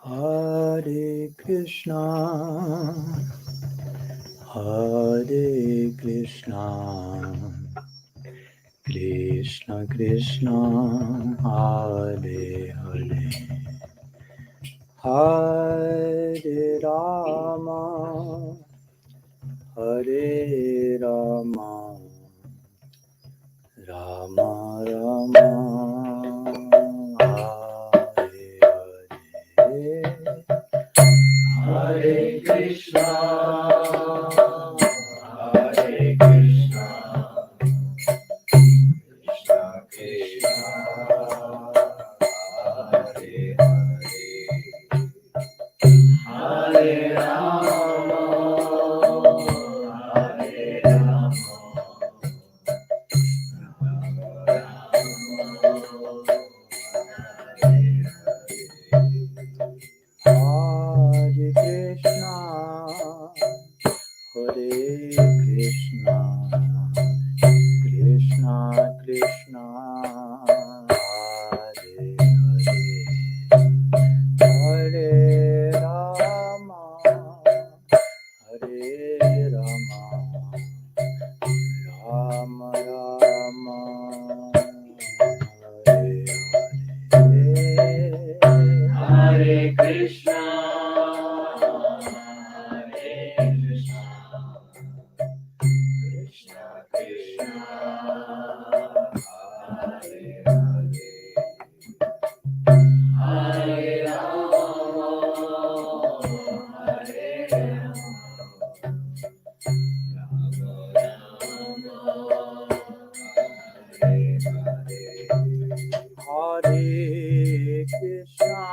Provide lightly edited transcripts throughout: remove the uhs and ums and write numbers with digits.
Hare Krishna, Hare Krishna, Krishna Krishna, Hare Hare, Hare Rama, Hare Rama, Rama Rama, Hare Hare. Hare Krishna, Hare Krishna, Krishna Krishna, Hare Hare, Hare Rama, Hare Rama, Hare Krishna, Hare Krishna, Krishna Krishna, Hare Hare, Hare Rama, Hare Rama, Rama Rama, Hare Hare, Hare Krishna, Hare Krishna, Krishna Krishna, Hare Hare, Hare Rama, Hare Rama, Hare Krishna,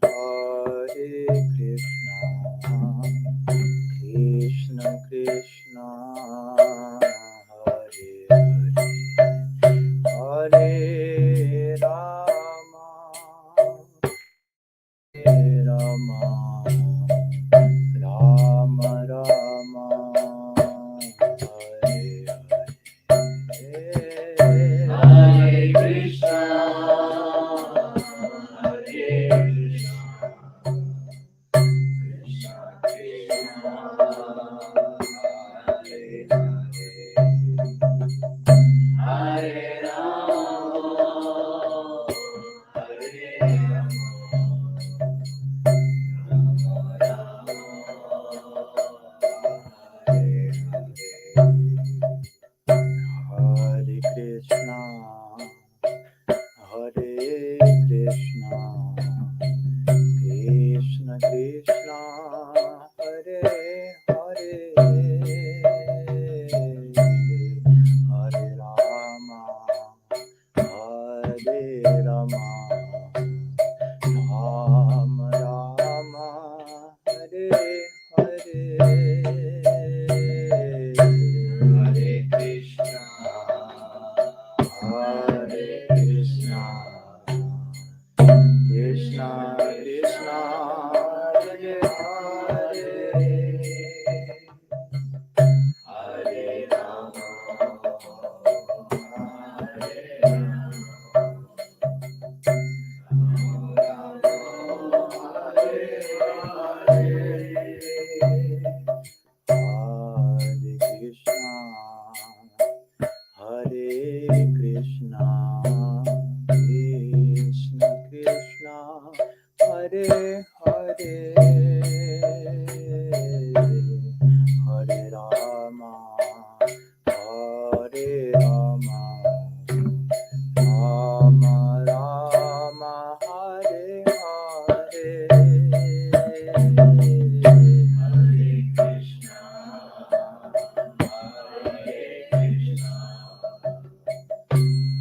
Hare Krishna, Krishna Krishna, Hare Hare, Hare Rama, Hare Rama, Rama Rama, Hare Hare, Hare Krishna, Hare Krishna, Krishna Krishna, Hare Hare, Hare Rama, Hare Rama, Rama Rama, Hare Hare, Hare Krishna, Hare Krishna, Krishna Krishna, Hare Hare, Hare Rama, Hare Rama, Rama Rama, Hare Hare, Hare Krishna, Hare Krishna, Krishna Krishna, Hare Hare, Hare Rama, Hare Rama, Hare Krishna, Hare Krishna, Krishna Krishna, Hare Hare, Hare Rama, Hare Rama, Rama Rama, Hare Hare, Hare Krishna, Hare Krishna,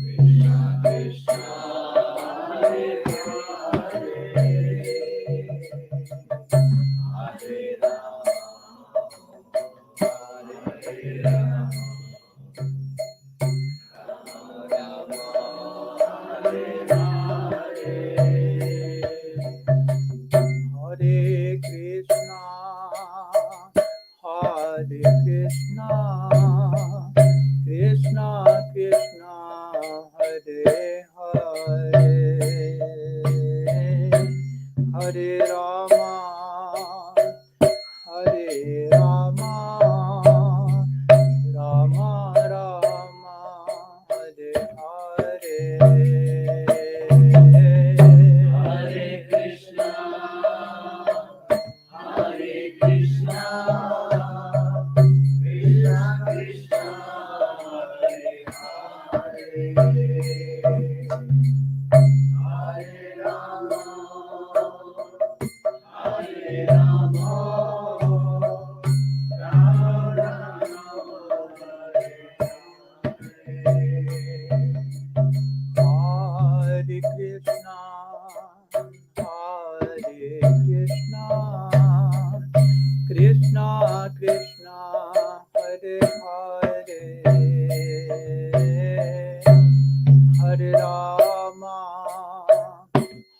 Krishna Krishna, Hare Hare, Hare Rama, Hare Rama, Hare Krishna, Hare Krishna, Krishna Krishna, Hare Hare, Hare Rama, Hare Rama, Rama Rama, Hare Hare, Hare Krishna, Hare Krishna, Krishna Krishna, Hare Hare, Hare Rama, Hare Rama, Rama Rama, Hare Hare Krishna, Hare Krishna, Krishna Krishna, Hare Hare, Hare Rama,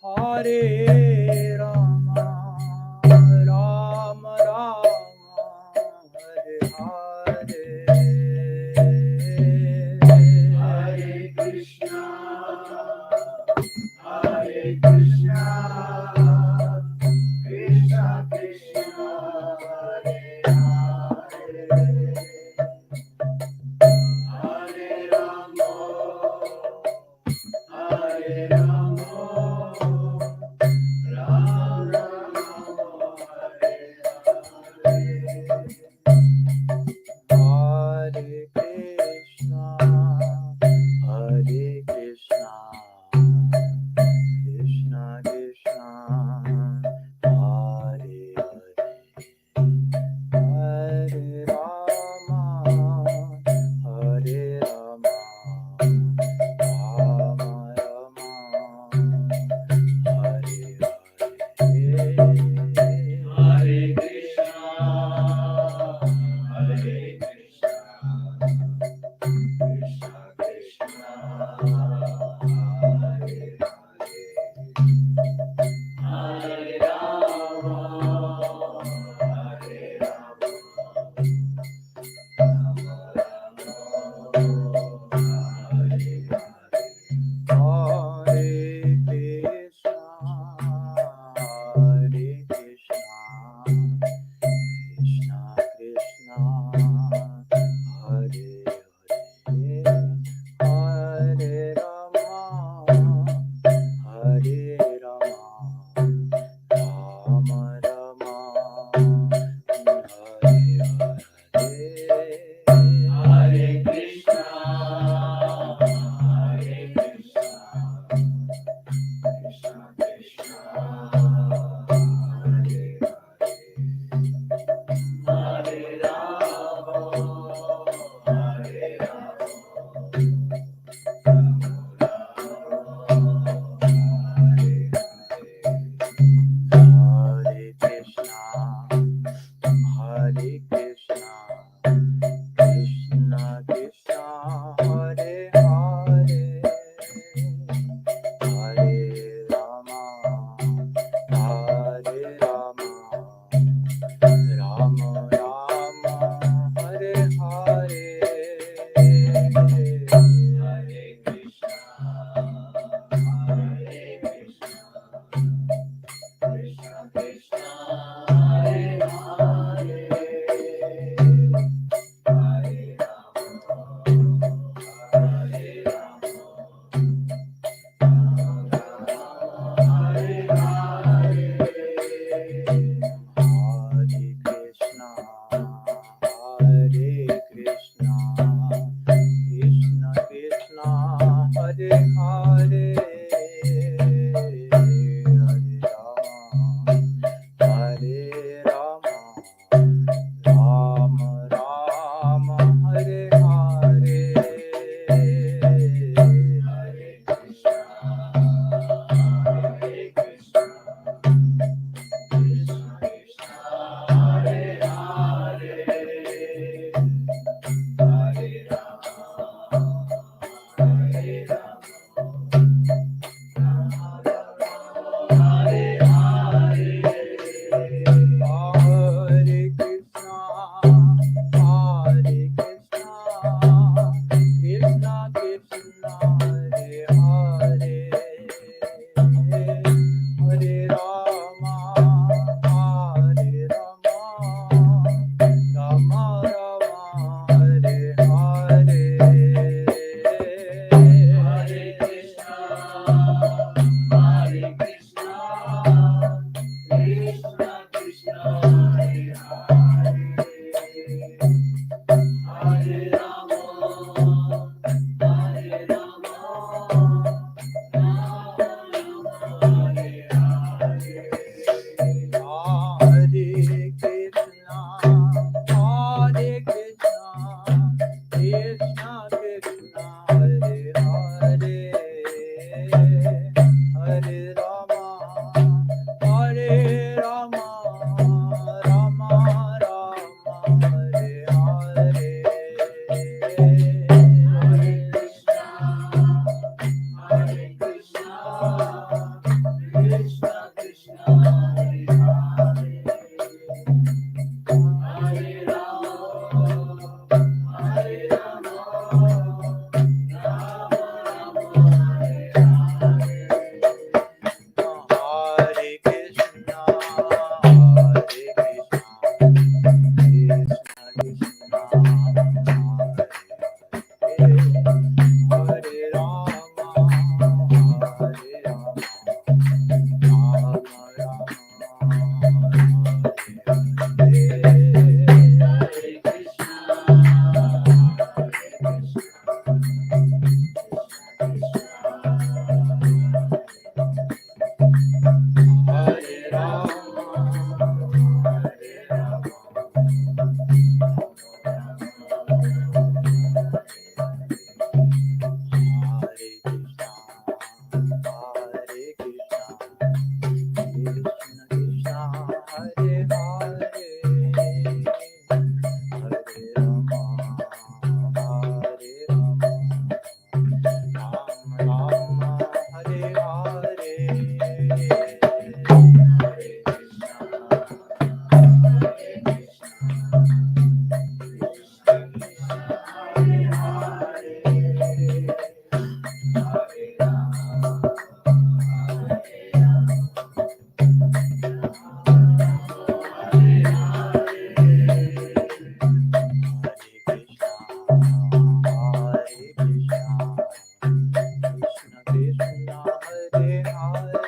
Hare Rama, Rama Rama, Hare Hare, Hare Krishna, Hare Krishna, Krishna Krishna, Hare Hare, Hare Rama, Hare Rama, Rama Rama, Hare Hare. Hare Krishna, Krishna Krishna Krishna Hare Hare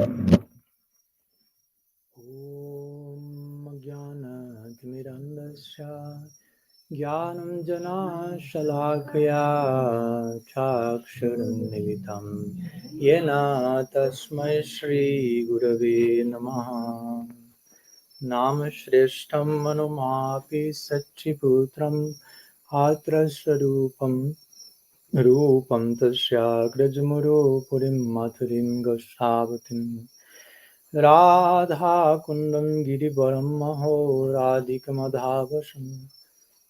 Om Jnana-timirandasya Jnanam Jana-shalakaya Chaksharam-militam Yena Tasmai Shri Gurave Namaha Namashreshtam Manumapi Satchiputram Atraswarupam Rupam Tasya Grajmuro Purim Maturim Gosavatim Radha Kundam Girivaram Maho Radhika Madhavasam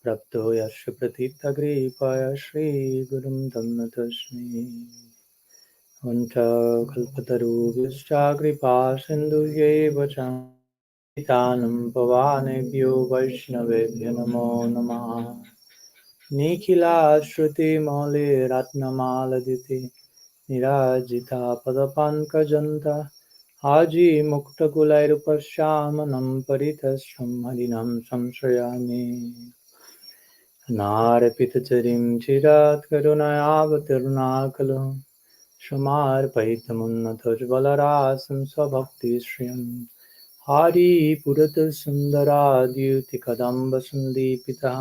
Prapto Yasha Pratita Gripaya Shri Gurum Tamnatasmi Vancha Kalpataru Vischa Kripa Sindhu Yevacha Titanam Pavanebhyo Vaishnavebhyo Namo Namaha Nikhila Shruti Male Ratnamaladiti Nirajita Padapankajanta Haji Mukta Gulairupasyamanam Paritasram Harinam Samshrayami Narapitacharim Chirat Karunayavatirnakalam Shamarpaitamunnatajvalarasam Svabhakti Shriyam Hari Purata Sundara Dyuti Kadamba Sundipita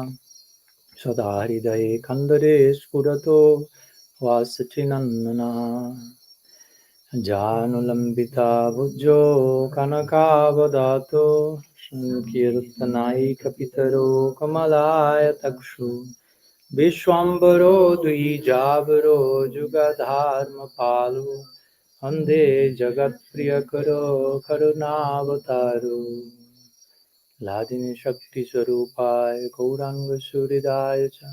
Sadahridaye Kandare Spurato Vasachinandana Janulambita Bhujjo Kanakavadato Sankirtanai Kapitaro Kamalaya Takshu Vishwambaro Dvijavaro Jugadharma Palu Ande Jagat Priyakaro Karunavataru Ladini Shakti Swarupaya Gauranga Suridaya Cha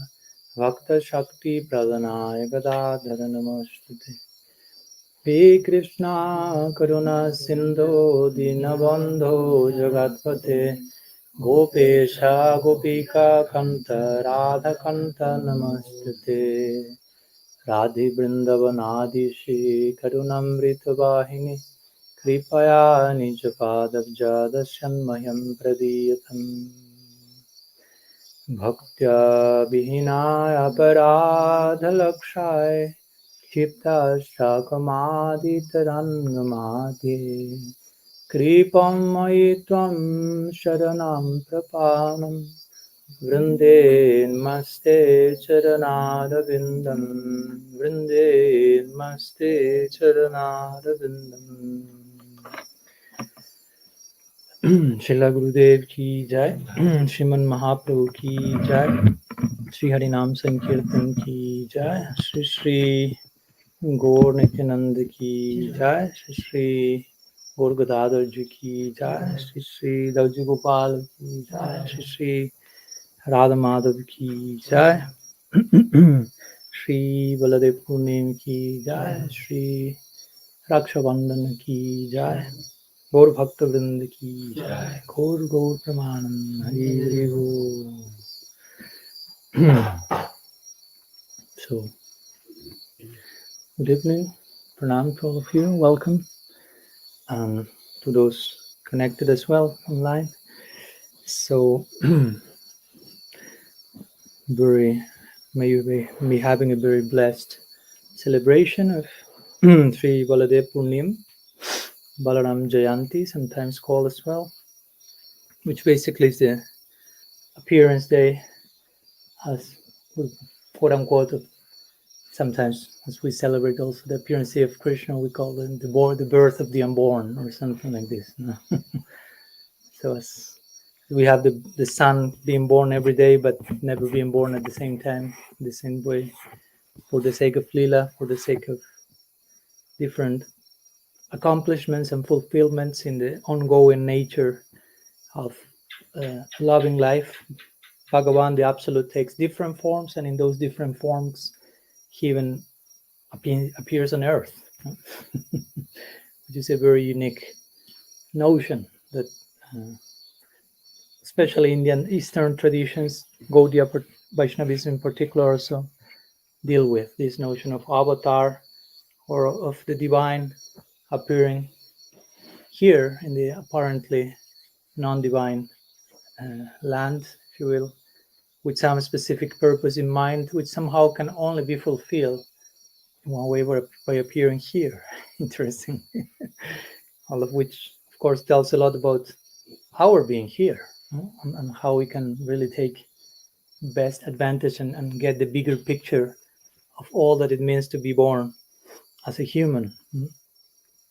Bhakta Shakti Pradhanaya Gadadhara Namastute He Krishna Karuna Sindhu Dinabandho Jagatpate Gopesha Gopika Kanta Radha Kanta Namastute Radhi Vrindavanadi Shri Karunamrita Vahini Kripaya Nijapadav Dasyanmayam Pradiyatam Bhaktya Vihinaya Aparadhalakshay Kshipta Shakamaditarangamadhi Kripam Maitvam Sharanam Prapanam Vrinde Maste Charanarvindam Vrinde Maste Charanarvindam Srila Gurudev ki jai, Sriman Mahaprabhu ki jai, Sri Harinam Sankirtan ki jai, Sri Sri Gaur Nityananda ki jai, Sri Sri Gaur Gadadhar ji ki jai, Sri Sri Dauji Gopal ki jai, Sri Sri Radha Madhav ki jai, Sri Baladev Purnim ki jai, Sri Rakshabandhan ki jai, Gaur Bhakta Vrinda ki jai, Gaur Gaur Pramanam, Hari Hari Bol. So, good evening, pranam to all of you, welcome, and to those connected as well online. So, may you be having a very blessed celebration of Sri Baladev Purnim, Balaram Jayanti, sometimes called as well, which basically is the appearance day, as quote unquote, sometimes as we celebrate also the appearance day of Krishna, we call it the birth of the unborn or something like this. No? So as we have the sun being born every day, but never being born at the same time, the same way, for the sake of Leela, for the sake of different accomplishments and fulfillments in the ongoing nature of loving life. Bhagavan, the Absolute, takes different forms, and in those different forms, he even appears on earth, which is a very unique notion that especially Indian Eastern traditions, Gaudiya Vaishnavism in particular, also deal with this notion of avatar or of the divine appearing here in the apparently non-divine land, if you will, with some specific purpose in mind, which somehow can only be fulfilled in one way by appearing here. Interesting. all of which, of course, tells a lot about our being here, and how we can really take best advantage and get the bigger picture of all that it means to be born as a human.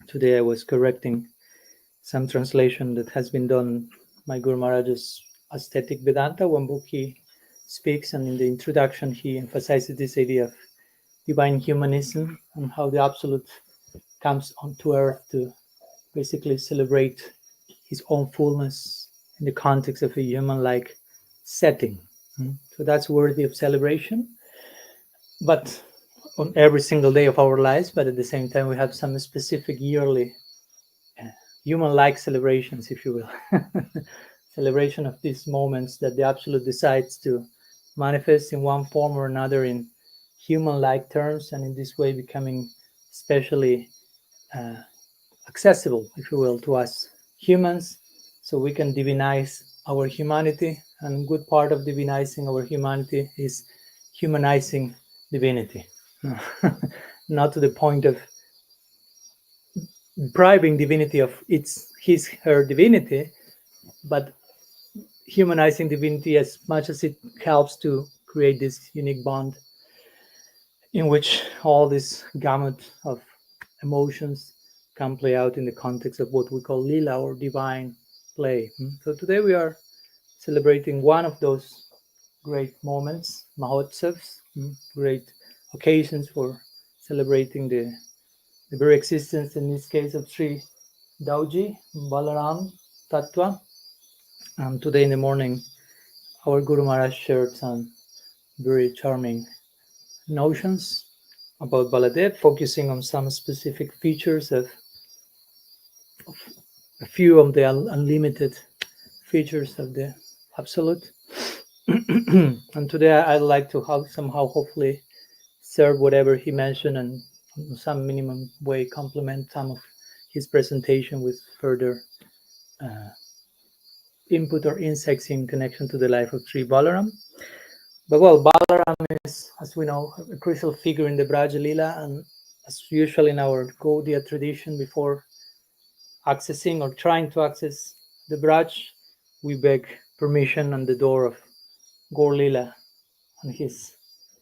Today I was correcting some translation that has been done by Guru Maharaj's Aesthetic Vedanta, one book he speaks, and in the introduction he emphasizes this idea of divine humanism and how the Absolute comes onto earth to basically celebrate his own fullness in the context of a human-like setting. So that's worthy of celebration, but on every single day of our lives. But at the same time, we have some specific yearly human-like celebrations, if you will. Celebration of these moments that the Absolute decides to manifest in one form or another in human-like terms, and in this way becoming especially accessible, if you will, to us humans, so we can divinize our humanity. And good part of divinizing our humanity is humanizing divinity. Not to the point of depriving divinity of her divinity, but humanizing divinity as much as it helps to create this unique bond in which all this gamut of emotions can play out in the context of what we call lila, or divine play. So today we are celebrating one of those great moments, mahotsavs, great occasions for celebrating the very existence, in this case, of Sri Dauji, Balaram Tattva. Today in the morning, our Guru Maharaj shared some very charming notions about Baladeva, focusing on some specific features of a few of the unlimited features of the Absolute. And today I'd like to somehow hopefully serve whatever he mentioned, and in some minimum way complement some of his presentation with further input or insights in connection to the life of Sri Balaram. But well, Balaram is, as we know, a crucial figure in the Braja Lila, and as usual in our Gaudiya tradition, before accessing or trying to access the Braj, we beg permission on the door of Gaur Lila and his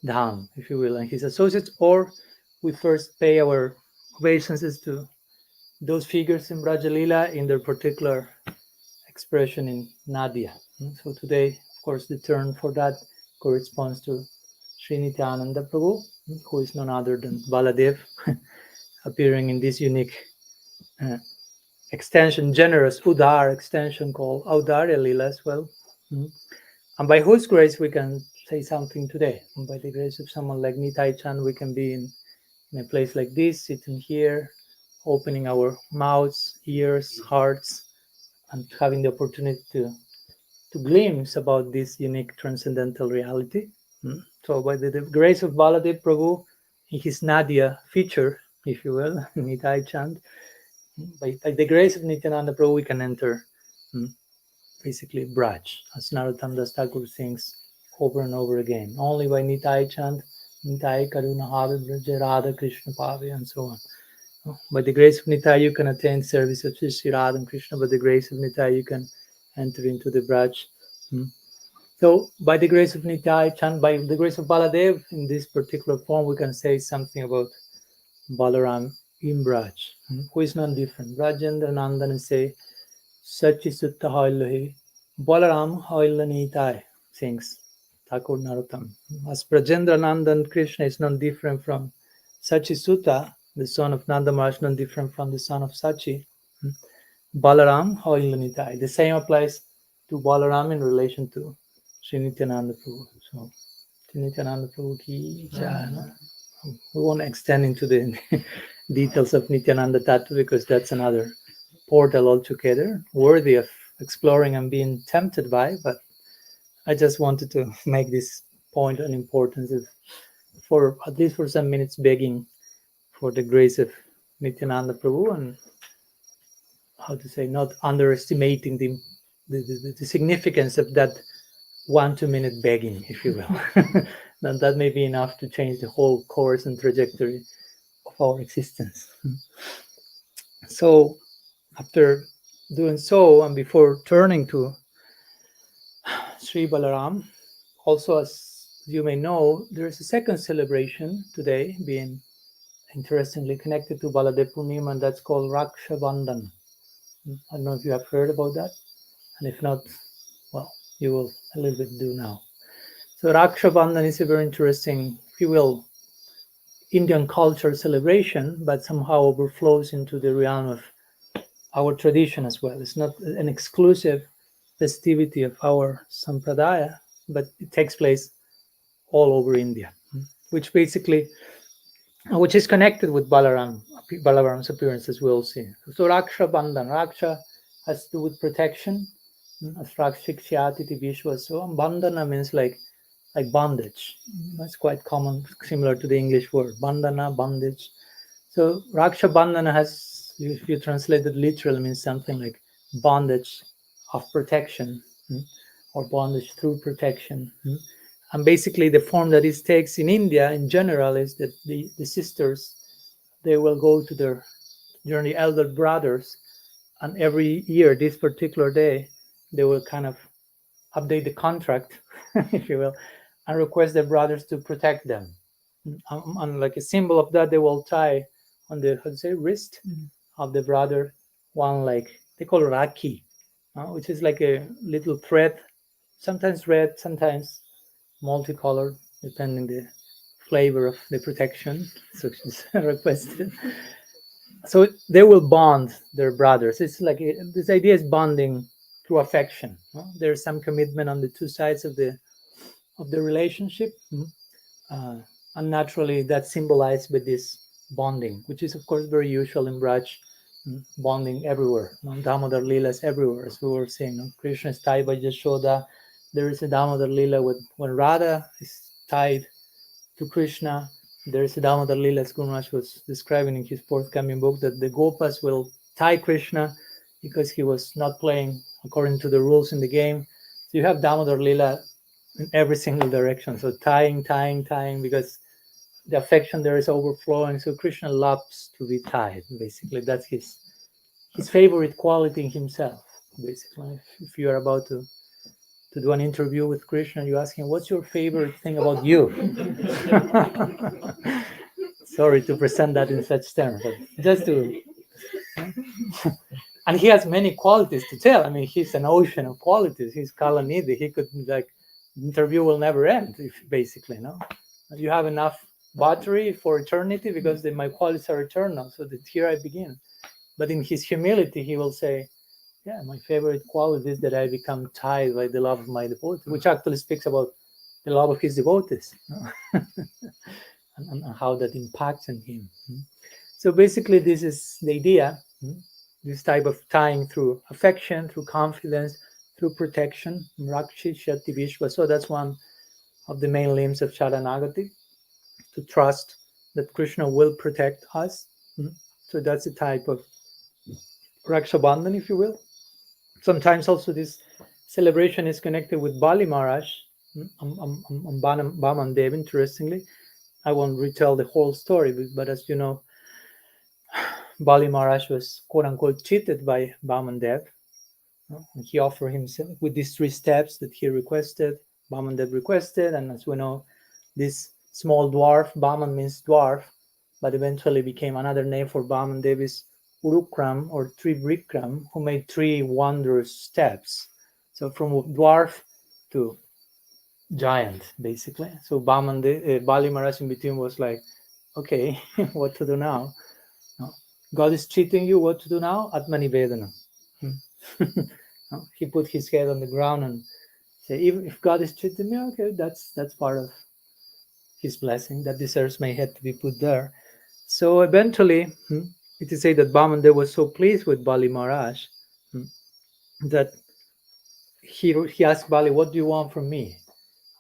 dham, if you will, and his associates, or we first pay our obeisances to those figures in Braja Lila in their particular expression in Nadia. So today, of course, the turn for that corresponds to Sri Nityananda Prabhu, who is none other than Baladeva, appearing in this unique extension, generous Udar extension called Audarya Lila as well. And by whose grace we can say something today. And by the grace of someone like Nitai Chand, we can be in a place like this, sitting here, opening our mouths, ears, hearts, and having the opportunity to glimpse about this unique transcendental reality. So by the grace of Baladev Prabhu, in his Nadia feature, if you will, Nitai Chand, by the grace of Nityananda Prabhu, we can enter basically Braj, as Narottam Das Thakur sings over and over again. Only by Nitai Chand, Nitai Karuna Have Braja Radha Krishna Pave, and so on. By the grace of Nitai, you can attain service of Sri Radha and Krishna. By the grace of Nitai, you can enter into the Braj. So by the grace of Nitai Chand, by the grace of Baladev, in this particular form, we can say something about Balaram in Braj, who is none different. Brajendra Nandan say, Sachi Sutta Hailahi, Balaram Haila Nitai, sings Thakur Narottam. As Brajendra Nandan, Krishna is none different from Sachi Sutta, the son of Nanda Maharaj, none different from the son of Sachi. Balaram Haila Nitai. The same applies to Balaram in relation to Sri Nityananda Prabhu. So, Sri Nityananda Prabhu ki jai. We won't extend into the details of Nityananda Tattva, because that's another portal altogether, worthy of exploring and being tempted by. But I just wanted to make this point on importance of, for at least for some minutes, begging for the grace of Nityananda Prabhu, and how to say, not underestimating the significance of that 1-2 minute begging, if you will. Then that may be enough to change the whole course and trajectory of our existence. So after doing so, and before turning to Sri Balaram, also as you may know, there is a second celebration today, being interestingly connected to Baladeva Purnima, and that's called Raksha Bandhan. I don't know if you have heard about that, and if not, well, you will a little bit do now. So Raksha Bandhan is a very interesting, if you will, Indian culture celebration, but somehow overflows into the realm of our tradition as well. It's not an exclusive festivity of our sampradaya, but it takes place all over India, which basically, which is connected with Balaram's appearance, as we'll see. So Raksha Bandhan, Raksha has to do with protection, as Rakshikshyati Vishwa. So Bandhana means like bondage. That's quite common, similar to the English word bandhana, bondage. So Raksha Bandhana has, if you translate it literally, means something like bondage of protection, or bondage through protection. And basically the form that it takes in India in general is that the sisters, they will go to their journey elder brothers, and every year, this particular day, they will kind of update the contract, if you will, and request their brothers to protect them. And like a symbol of that, they will tie on the, how to say, wrist of the brother one, like they call raki, which is like a little thread, sometimes red, sometimes multicolored, depending the flavor of the protection so she's requested. So they will bond their brothers. It's like this idea is bonding through affection. There's some commitment on the two sides of the relationship, and naturally that's symbolized by this bonding, which is of course very usual in Braj, bonding everywhere. Damodar Leelas everywhere, as we were saying. Krishna is tied by Yashoda. There is a Damodar Leela when Radha is tied to Krishna. There is a Damodar Leela, as Guru Maharaj was describing in his forthcoming book, that the Gopas will tie Krishna because he was not playing according to the rules in the game. So you have Damodar Leela in every single direction. So tying, because the affection there is overflowing. So Krishna loves to be tied, basically. That's his favorite quality in himself, basically. If you are about to do an interview with Krishna, you ask him, what's your favorite thing about you? Sorry to present that in such terms, but just to... And he has many qualities to tell. I mean, he's an ocean of qualities. He's Kalanidhi. He could, like, the interview will never end, if basically, no? You have enough battery for eternity because my qualities are eternal. So that here I begin. But in his humility, he will say, yeah, my favorite quality is that I become tied by the love of my devotees, which actually speaks about the love of his devotees, and how that impacts on him. So basically, this is the idea, this type of tying through affection, through confidence, through protection, Rakshi Shati Vishwa. So that's one of the main limbs of Sharanagati, to trust that Krishna will protect us. So that's a type of Raksha Bandhan, if you will. Sometimes also this celebration is connected with Bali Maharaj, Baman Dev. Interestingly, I won't retell the whole story, but as you know, Bali Maharaj was quote unquote cheated by Baman Dev. He offered himself with these 3 steps that he requested, Baman Dev requested, and as we know, this small dwarf, Baman means dwarf, but eventually became another name for Baman Dev is Urukram or Tribrikram, who made 3 wondrous steps. So from dwarf to giant, basically. So Bali Maharaj in between was like, okay, what to do now? God is cheating you, what to do now? Atmani Vedana. He put his head on the ground and said, even if God is cheating me, okay, that's part of his blessing. That deserves my head to be put there. So eventually, it is said that Bamandev was so pleased with Bali Maharaj that he asked Bali, what do you want from me?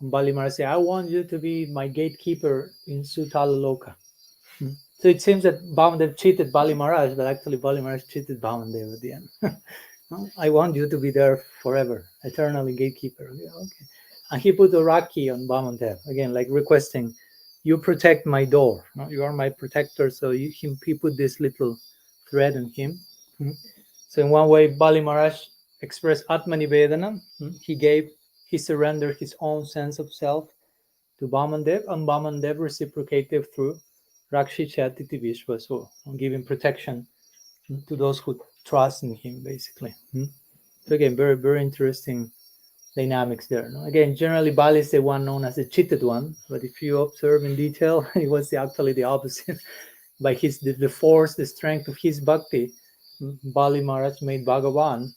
And Bali Maharaj said, I want you to be my gatekeeper in Sutala Loka. So it seems that Bamandev cheated Bali Maharaj, but actually Bali Maharaj cheated Bamandev at the end. I want you to be there forever, eternally gatekeeper. Yeah, okay. And he put a Raki on Bamandev, again, like requesting, you protect my door. You are my protector. So he put this little thread on him. So in one way, Bali Maharaj expressed Atmanivedana. He surrendered his own sense of self to Vamandev, and Vamandev reciprocated through Rakshi Chatiti Vishwa, so giving protection to those who trust in him, basically. So again, very, very interesting dynamics there. No? Again, generally Bali is the one known as the cheated one, but if you observe in detail, it was actually the opposite. By the force, the strength of his bhakti, Bali Maharaj made Bhagavan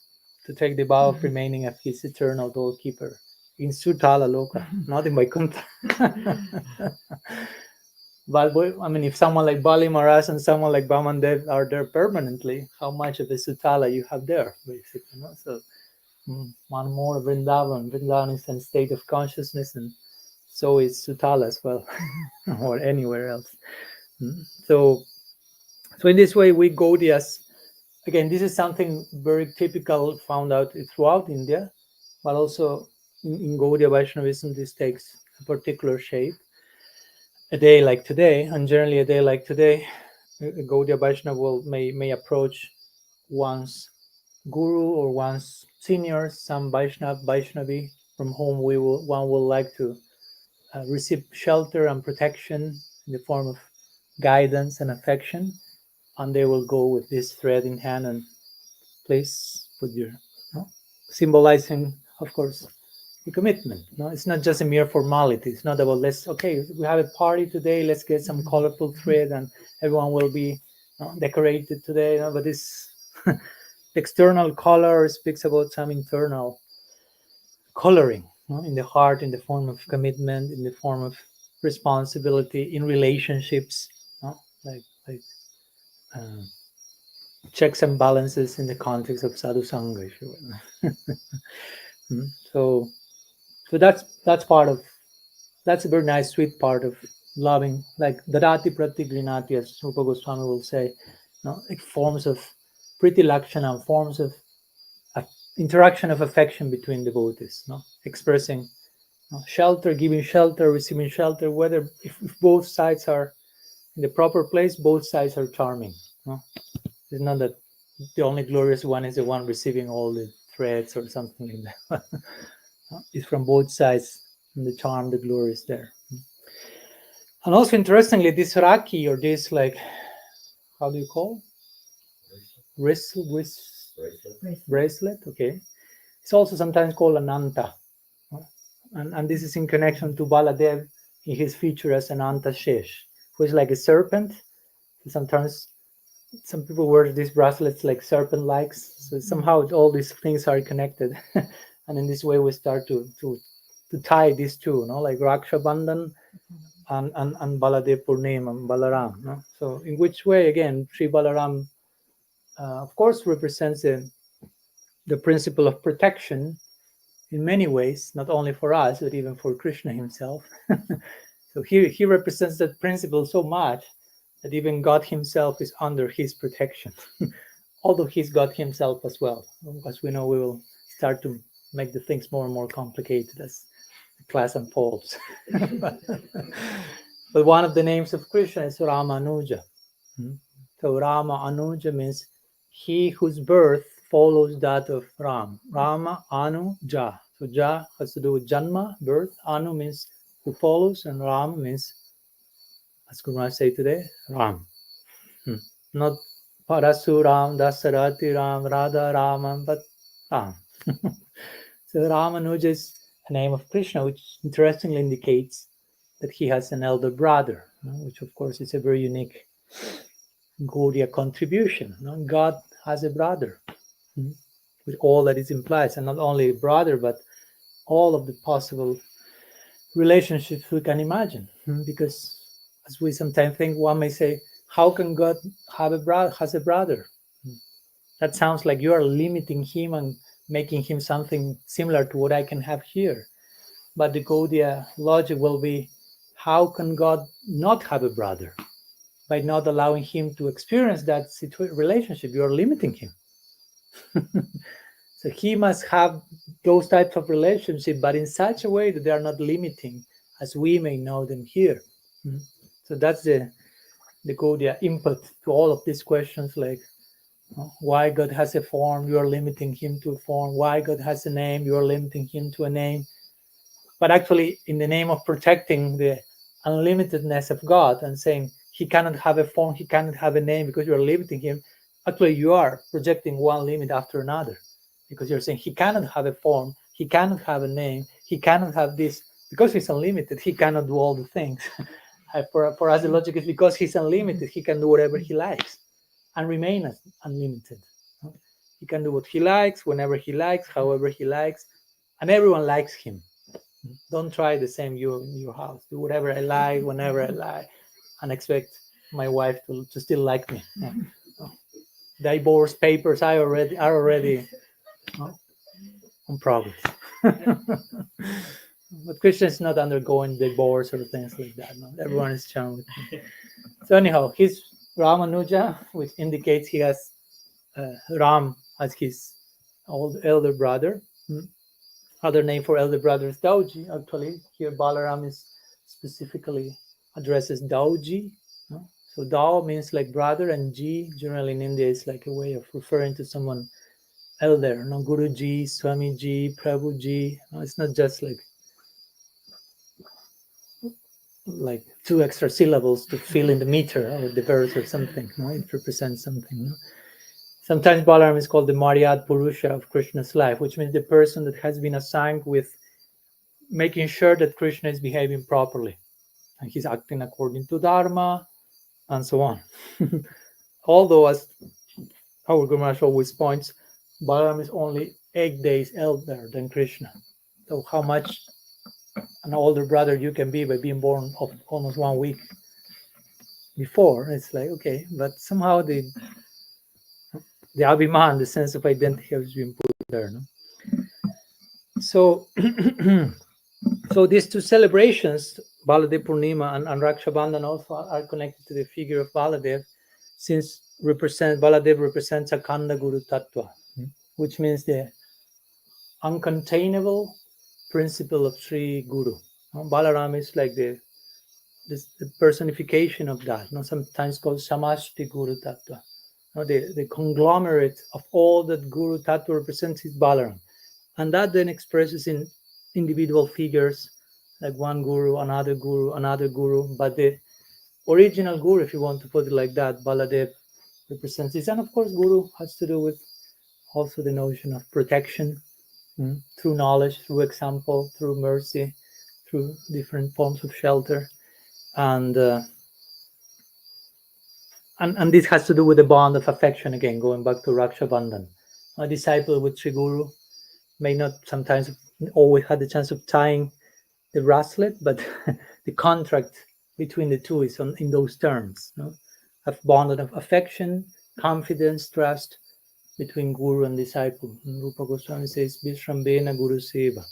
to take the vow of remaining as his eternal doorkeeper in Sutala Loka, not in Vaikuntha. But I mean, if someone like Bali Maharaj and someone like Vamandev are there permanently, how much of the Sutala you have there, basically? No? So one more Vrindavan. Vrindavan is in state of consciousness, and so is Sutala as well, or anywhere else. So in this way, we Gaudiyas, again, this is something very typical, found out throughout India, but also in Gaudiya Vaishnavism, this takes a particular shape. A day like today, and generally a day like today, Gaudiya Vaishnava may approach one's guru or one's seniors, some Vaishnavi from whom one will like to receive shelter and protection in the form of guidance and affection, and they will go with this thread in hand and please put your, symbolizing, of course, the commitment. No, it's not just a mere formality. It's not about we have a party today, let's get some colorful thread and everyone will be decorated today. But this the external color speaks about some internal coloring in the heart, in the form of commitment, in the form of responsibility in relationships, like checks and balances in the context of sadhu sangha, if you will. So that's part of, that's a very nice sweet part of loving, like dadati prati grinati, as Rupa Goswami will say, like forms of priti lakshana, forms of interaction of affection between devotees, expressing shelter, giving shelter, receiving shelter, whether if both sides are in the proper place, both sides are charming. It's not that the only glorious one is the one receiving all the threats or something like that. It's from both sides, and the charm, the glory is there. And also, interestingly, this Raki, or this, like, how do you call? Bracelet, okay. It's also sometimes called Ananta. And this is in connection to Baladeva in his feature as Ananta Shesh, who is like a serpent. Sometimes some people wear these bracelets like serpent-like, so somehow all these things are connected. And in this way we start to tie these two, like Raksha Bandhan and Baladeva Purnima and Balaram. So in which way, again, Sri Balaram, of course, represents the principle of protection in many ways, not only for us, but even for Krishna himself. So he represents that principle so much that even God himself is under his protection, although he's God himself as well. As we know, we will start to make the things more and more complicated as the class unfolds. But one of the names of Krishna is Ramanuja. So Rama Anuja means he whose birth follows that of Ram. Rama Anu Ja. So Ja has to do with Janma, birth. Anu means who follows, and Ram means, as Guru Maharaj say today, Ram. Not Parasu Ram, Dasarati Ram, Radha Raman, but Ram. So Ramanuja is a name of Krishna, which interestingly indicates that he has an elder brother, which of course is a very unique Gaudiya contribution. God has a brother, with all that it implies, and not only a brother, but all of the possible relationships we can imagine. Because as we sometimes think, one may say, how can God have has a brother? That sounds like you are limiting him and making him something similar to what I can have here. But the Gaudiya logic will be, how can God not have a brother? By not allowing him to experience that relationship, you are limiting him. So he must have those types of relationships, but in such a way that they are not limiting as we may know them here. So that's the Gaudiya input to all of these questions, like Why God has a form, you are limiting him to a form. Why God has a name, you are limiting him to a name. But actually, in the name of protecting the unlimitedness of God and saying he cannot have a form, he cannot have a name because you are limiting him, actually you are projecting one limit after another, because you're saying he cannot have a form, he cannot have a name, he cannot have this. Because he's unlimited, he cannot do all the things. For us, the logic is because he's unlimited, he can do whatever he likes and remain as unlimited. He can do what he likes, whenever he likes, however he likes, and everyone likes him. Don't try the same you in your house. Do whatever I like, whenever I like, and expect my wife to still like me. Divorce papers are already on progress. But Krishna is not undergoing divorce or things like that. No? Everyone is charmed with him. So anyhow, he's Ramanuja, which indicates he has Ram as his elder brother. Other name for elder brother is Dauji. Actually, here Balaram is specifically addresses Dauji. No? So Dao means like brother, and Ji generally in India is like a way of referring to someone elder. No, Guruji, Swamiji, Prabhuji. No, it's not just like two extra syllables to fill in the meter or the verse or something. No, it represents something. No? Sometimes Balaram is called the Maryad Purusha of Krishna's life, which means the person that has been assigned with making sure that Krishna is behaving properly and he's acting according to Dharma and so on. Although, as our Guru Maharaj always points, Balaram is only 8 days elder than Krishna. So how much an older brother you can be by being born of almost 1 week before, it's like, okay, but somehow the Abhiman, the sense of identity, has been put there. No? So, so these two celebrations, Baladeva Purnima and Raksha Bandhan, also are connected to the figure of Baladev, since Baladev represents Akhanda Guru Tattva, which means the uncontainable principle of Sri Guru. Balaram is like the personification of that, sometimes called Samashti Guru Tattva. The conglomerate of all that Guru Tattva represents is Balaram. And that then expresses in individual figures, like one guru, another guru. But the original guru, if you want to put it like that, Baladev represents this. And of course, guru has to do with also the notion of protection through knowledge, through example, through mercy, through different forms of shelter. And this has to do with the bond of affection, again, going back to Raksha Bandhan. A disciple with Sri Guru may not sometimes always have the chance of tying the bracelet, but the contract between the two is in those terms. Of bond of affection, confidence, trust between Guru and disciple. And Rupa Goswami says, Vishrambena Guru Seva.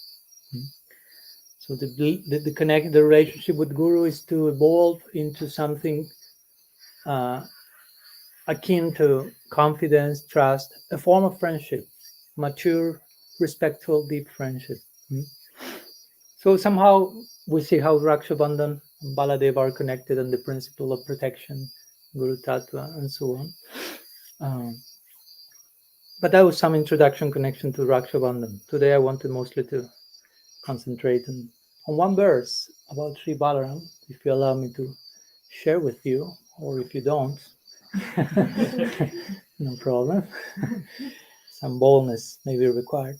So the relationship with Guru is to evolve into something akin to confidence, trust, a form of friendship, mature, respectful, deep friendship. So somehow we see how Raksha Bandhan and Baladeva are connected on the principle of protection, Guru Tattva, and so on. But that was some introduction connection to Raksha Bandhan. Today I wanted mostly to concentrate on one verse about Sri Balaram, if you allow me to share with you, or if you don't, no problem. Some boldness may be required.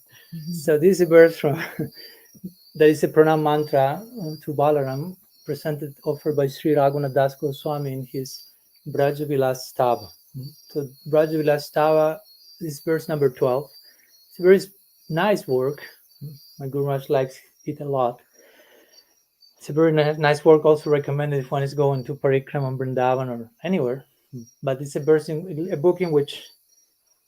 So this is a verse from, there is a pranam mantra to Balaram, offered by Sri Raghunath Das Goswami in his Braja Vilas Stava. So Braja Vilas Stava is verse number 12. It's a very nice work. My Guru Maharaj likes it a lot. It's a very nice work, also recommended if one is going to Parikrama, Vrindavan, or anywhere. But it's a book in which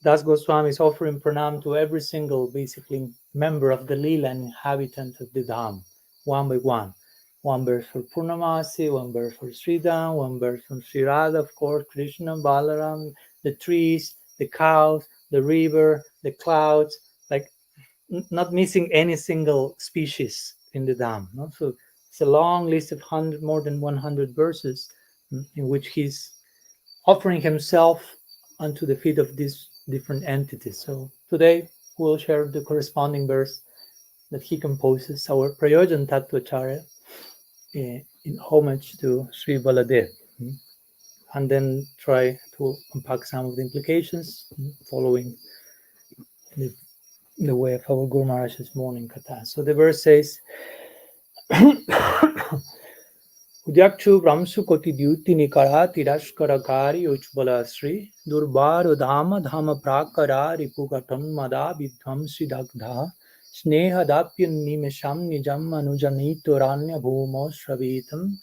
Das Goswami is offering pranam to every single, basically, member of the Leela and inhabitant of the Dham, one by one. One verse for Purnamasi, one verse for Sridham, one verse from Sri Radha, of course, Krishna, Balaram, the trees, the cows, the river, the clouds, like not missing any single species in the Dham. No? So it's a long list of more than 100 verses in which he's offering himself onto the feet of these different entities. So today we'll share the corresponding verse that he composes, our Prayojan Tattvacharya, in homage to Sri Baladev, and then try to unpack some of the implications following the way of our Guru Maharaj's morning katha. So the verse says, Udyakshu Ramsu Koti Dyuti Nikara Tirashkarakari Uchbala Sri Durbar Udhama Dhama Prakara Ripukatam Mada Vidhamsi Dagdha Sneha Dapyan Nimesham Nijam Anujanito Ranya Bhumo Shravitam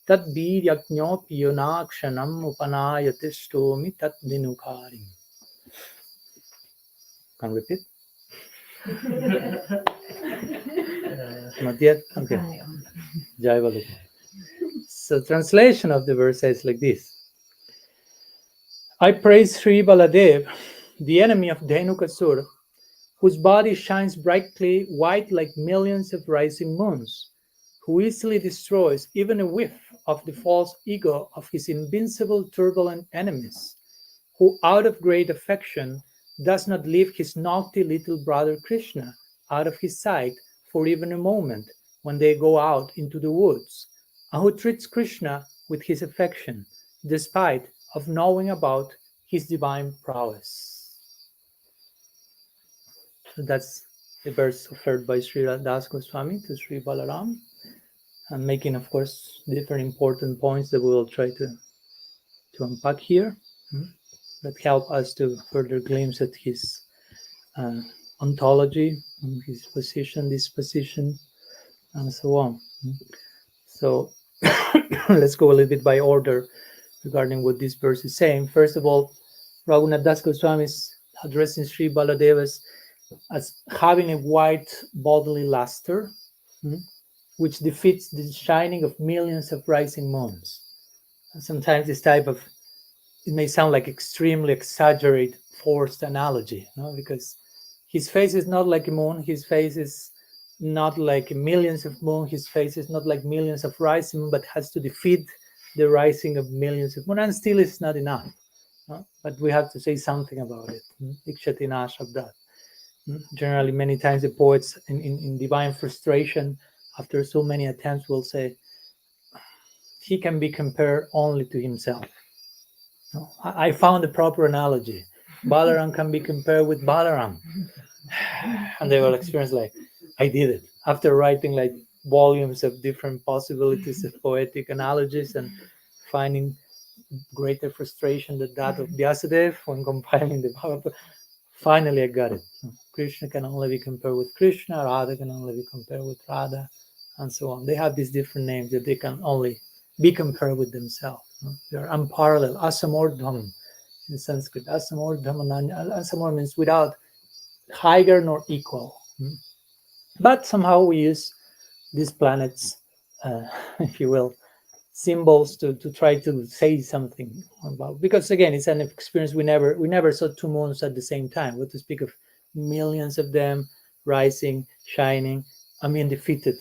Tat Bir Yaknyo Pionakshanam Upanayatistomi Tat Dinukarim. Can repeat? Not yet? Okay. Jai Baladev. So translation of the verse says like this. I praise Sri Baladev, the enemy of Dhenukasura, whose body shines brightly white like millions of rising moons, who easily destroys even a whiff of the false ego of his invincible turbulent enemies, who out of great affection does not leave his naughty little brother Krishna out of his sight for even a moment when they go out into the woods, and who treats Krishna with his affection, despite of knowing about his divine prowess. So that's the verse offered by Sri Das Goswami to Sri Balaram, and making, of course, different important points that we will try to unpack here, that help us to further glimpse at his ontology, his position, disposition, and so on. So let's go a little bit by order regarding what this verse is saying. First of all, Raghunath Das Goswami is addressing Sri Baladeva as having a white bodily luster, which defeats the shining of millions of rising moons. And sometimes this type of, it may sound like extremely exaggerated, forced analogy, because his face is not like a moon, his face is not like millions of moon, his face is not like millions of rising moon, but has to defeat the rising of millions of moon, and still it's not enough. But we have to say something about it. Ikshatina Shabdat. Generally, many times the poets in divine frustration, after so many attempts, will say, he can be compared only to himself. I found the proper analogy. Balaram can be compared with Balaram. And they will experience like, I did it. After writing like volumes of different possibilities of poetic analogies and finding greater frustration than that of Vyasadeva when compiling the Bhagavad, finally I got it. Krishna can only be compared with Krishna, Radha can only be compared with Radha, and so on. They have these different names that they can only be compared with themselves. They are unparalleled. Asamordham in Sanskrit. Asamordham means without higher nor equal. But somehow we use these planets, if you will, symbols to try to say something about, because again, it's an experience we never saw two moons at the same time. What to speak of millions of them rising, shining, defeated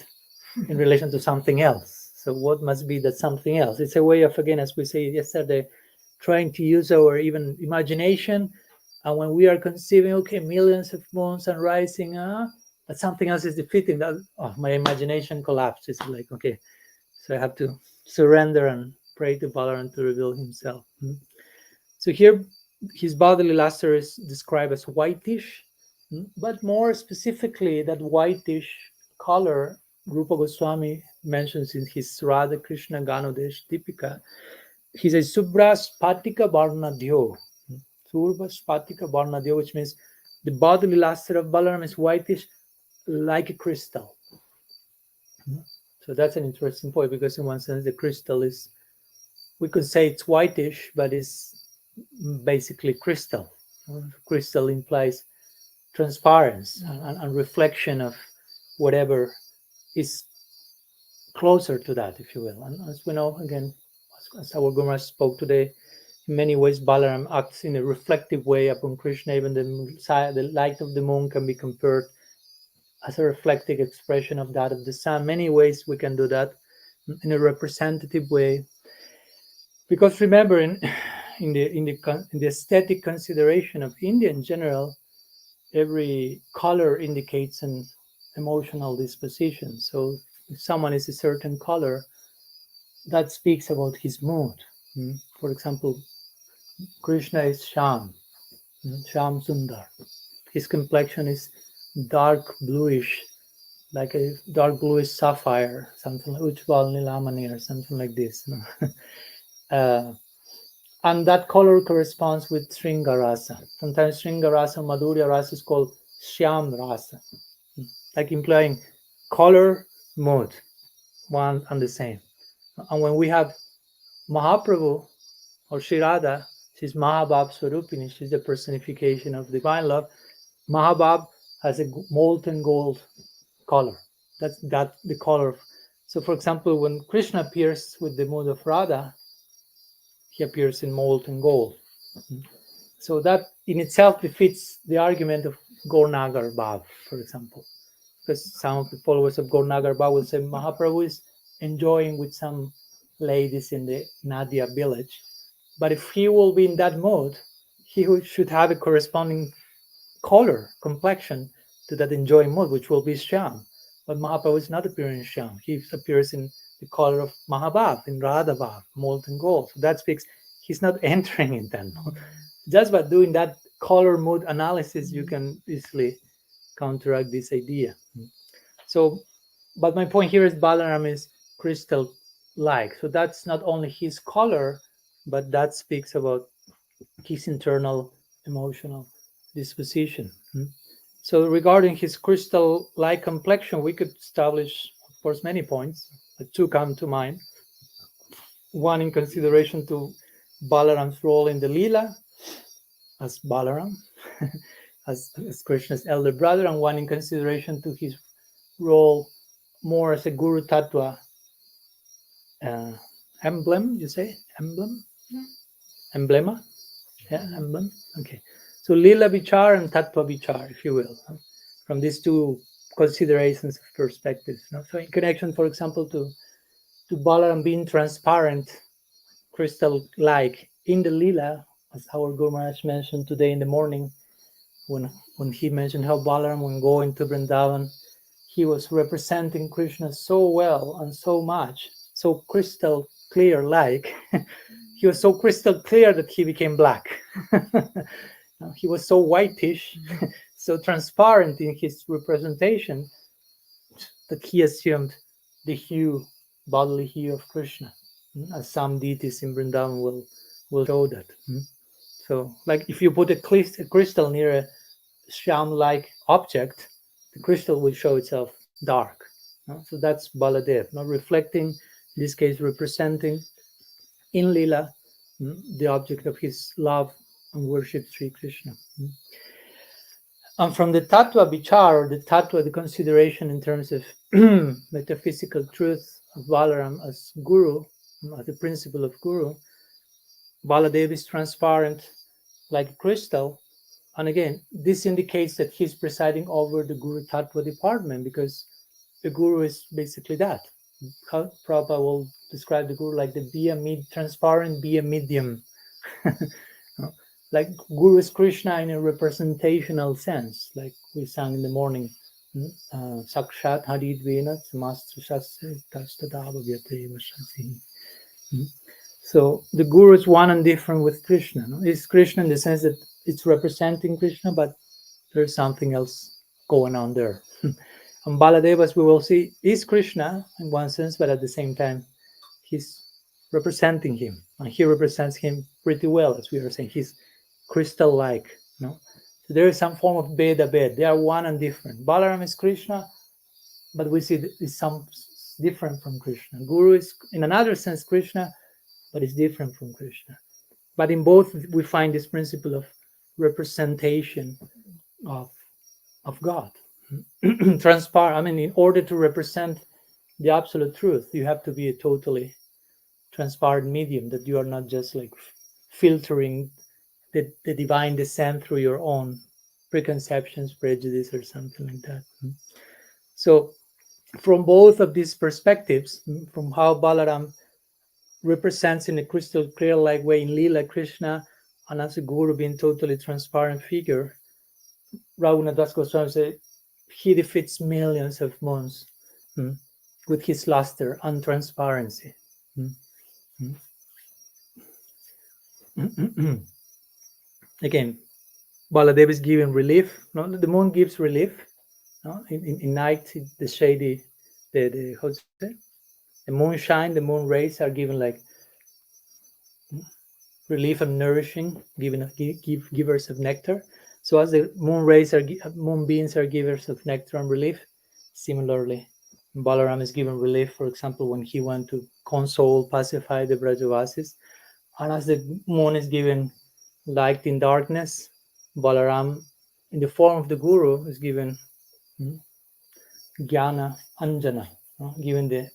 in relation to something else. So what must be that something else? It's a way of, again, as we said yesterday, trying to use our even imagination, and when we are conceiving, okay, millions of moons and rising, but something else is defeating that. My imagination collapses. It's like, okay, so I have to surrender and pray to Balaram to reveal himself. So here, his bodily luster is described as whitish, but more specifically, that whitish color, Rupa Goswami mentions in his Radha Krishna Ganodesh Tipika. He says, Subra Spatika Varnadhyo. Subra Spatika Varnadhyo, which means the bodily luster of Balaram is whitish like a crystal. So that's an interesting point, because in one sense the crystal is, we could say it's whitish, but it's basically crystal. Crystal implies transparency and reflection of whatever is closer to that, if you will. And as we know, again, as our Guru Maharaj spoke today, in many ways Balaram acts in a reflective way upon Krishna. Even the light of the moon can be compared as a reflective expression of that of the sun. Many ways we can do that in a representative way. Because remember, in the aesthetic consideration of India in general, every color indicates an emotional disposition. So if someone is a certain color, that speaks about his mood. For example, Krishna is Sham, Sham Sundar. His complexion is dark bluish, like a dark bluish sapphire, something like Ujjwal Nilamani or something like this. And that color corresponds with Sringarasa. Sometimes Sringarasa, Madhurya Rasa is called Shyam Rasa, like implying color, mood, one and the same. And when we have Mahaprabhu or Shirada, she's Mahabab Swarupini, she's the personification of divine love. Mahabab has a molten gold color. That's the color. So, for example, when Krishna appears with the mood of Radha, he appears in molten gold. So that in itself befits the argument of Gaurnagar Bhav, for example, because some of the followers of Gaurnagar Bhav will say Mahaprabhu is enjoying with some ladies in the Nadia village, but if he will be in that mood, he should have a corresponding color, complexion to that enjoying mood, which will be Shyam. But Mahaprabhu is not appearing in Shyam. He appears in the color of Mahabhav, in Radha Bhav, molten gold. So that speaks, he's not entering in that mode. Just by doing that color mood analysis, you can easily counteract this idea. So, but my point here is Balaram is crystal-like. So that's not only his color, but that speaks about his internal emotional disposition. So regarding his crystal-like complexion, we could establish, of course, many points. Two come to mind. One in consideration to Balaram's role in the Leela as Balaram, as Krishna's elder brother, and one in consideration to his role more as a Guru Tattva emblem, you say? Emblem? Emblema? Yeah, emblem? Okay. So Lila Vichar and Tattva Vichar, if you will, from these two considerations of perspectives. So in connection, for example, to Balaram being transparent, crystal-like in the Lila, as our Guru Maharaj mentioned today in the morning, when he mentioned how Balaram, when going to Vrindavan, he was representing Krishna so well and so much, so crystal clear-like. He was so crystal clear that he became black. He was so whitish, so transparent in his representation that he assumed the hue, bodily hue of Krishna, as some deities in Vrindavan will show that. So, like if you put a crystal near a Shyam-like object, the crystal will show itself dark. So that's Baladev, not reflecting, in this case, representing in Lila the object of his love and worship, Sri Krishna. And from the Tattva Vichar, or the Tattva, the consideration in terms of metaphysical truth of Balaram as Guru, as the principle of Guru, Baladev is transparent like a crystal. And again, this indicates that he's presiding over the Guru Tattva department, because the Guru is basically that. Prabhupada will describe the Guru like the transparent, be a medium. Like Guru is Krishna in a representational sense, like we sang in the morning. Sakshat Haridvena Samastra Shasya Tashtadava Vyateva Shasi. So the Guru is one and different with Krishna. It's Krishna in the sense that it's representing Krishna, but there's something else going on there. And Baladeva, as we will see, is Krishna in one sense, but at the same time, he's representing him. And he represents him pretty well, as we were saying. He's crystal-like. So there is some form of Beda. They are one and different. Balaram is Krishna, but we see it's some different from Krishna. Guru is, in another sense, Krishna, but it's different from Krishna. But in both, we find this principle of representation of God. Transparent. I mean, in order to represent the absolute truth, you have to be a totally transparent medium, that you are not just like filtering the divine descent through your own preconceptions, prejudice, or something like that. So from both of these perspectives, from how Balaram represents in a crystal clear like way in Lila Krishna, and as a guru being totally transparent figure. Raghunath Das Goswami said he defeats millions of moons with his luster and transparency. Again, Baladeva is giving relief. No, the moon gives relief. No? In night, the shady, the how to say, the moonshine, the moon rays are given like relief and nourishing, givers of nectar. So as the moon rays are moon beings are givers of nectar and relief, similarly, Balaram is given relief. For example, when he went to console, pacify the Brajavasis, and as the moon is given light in darkness, Balaram, in the form of the Guru, is given Jnana Anjana, given the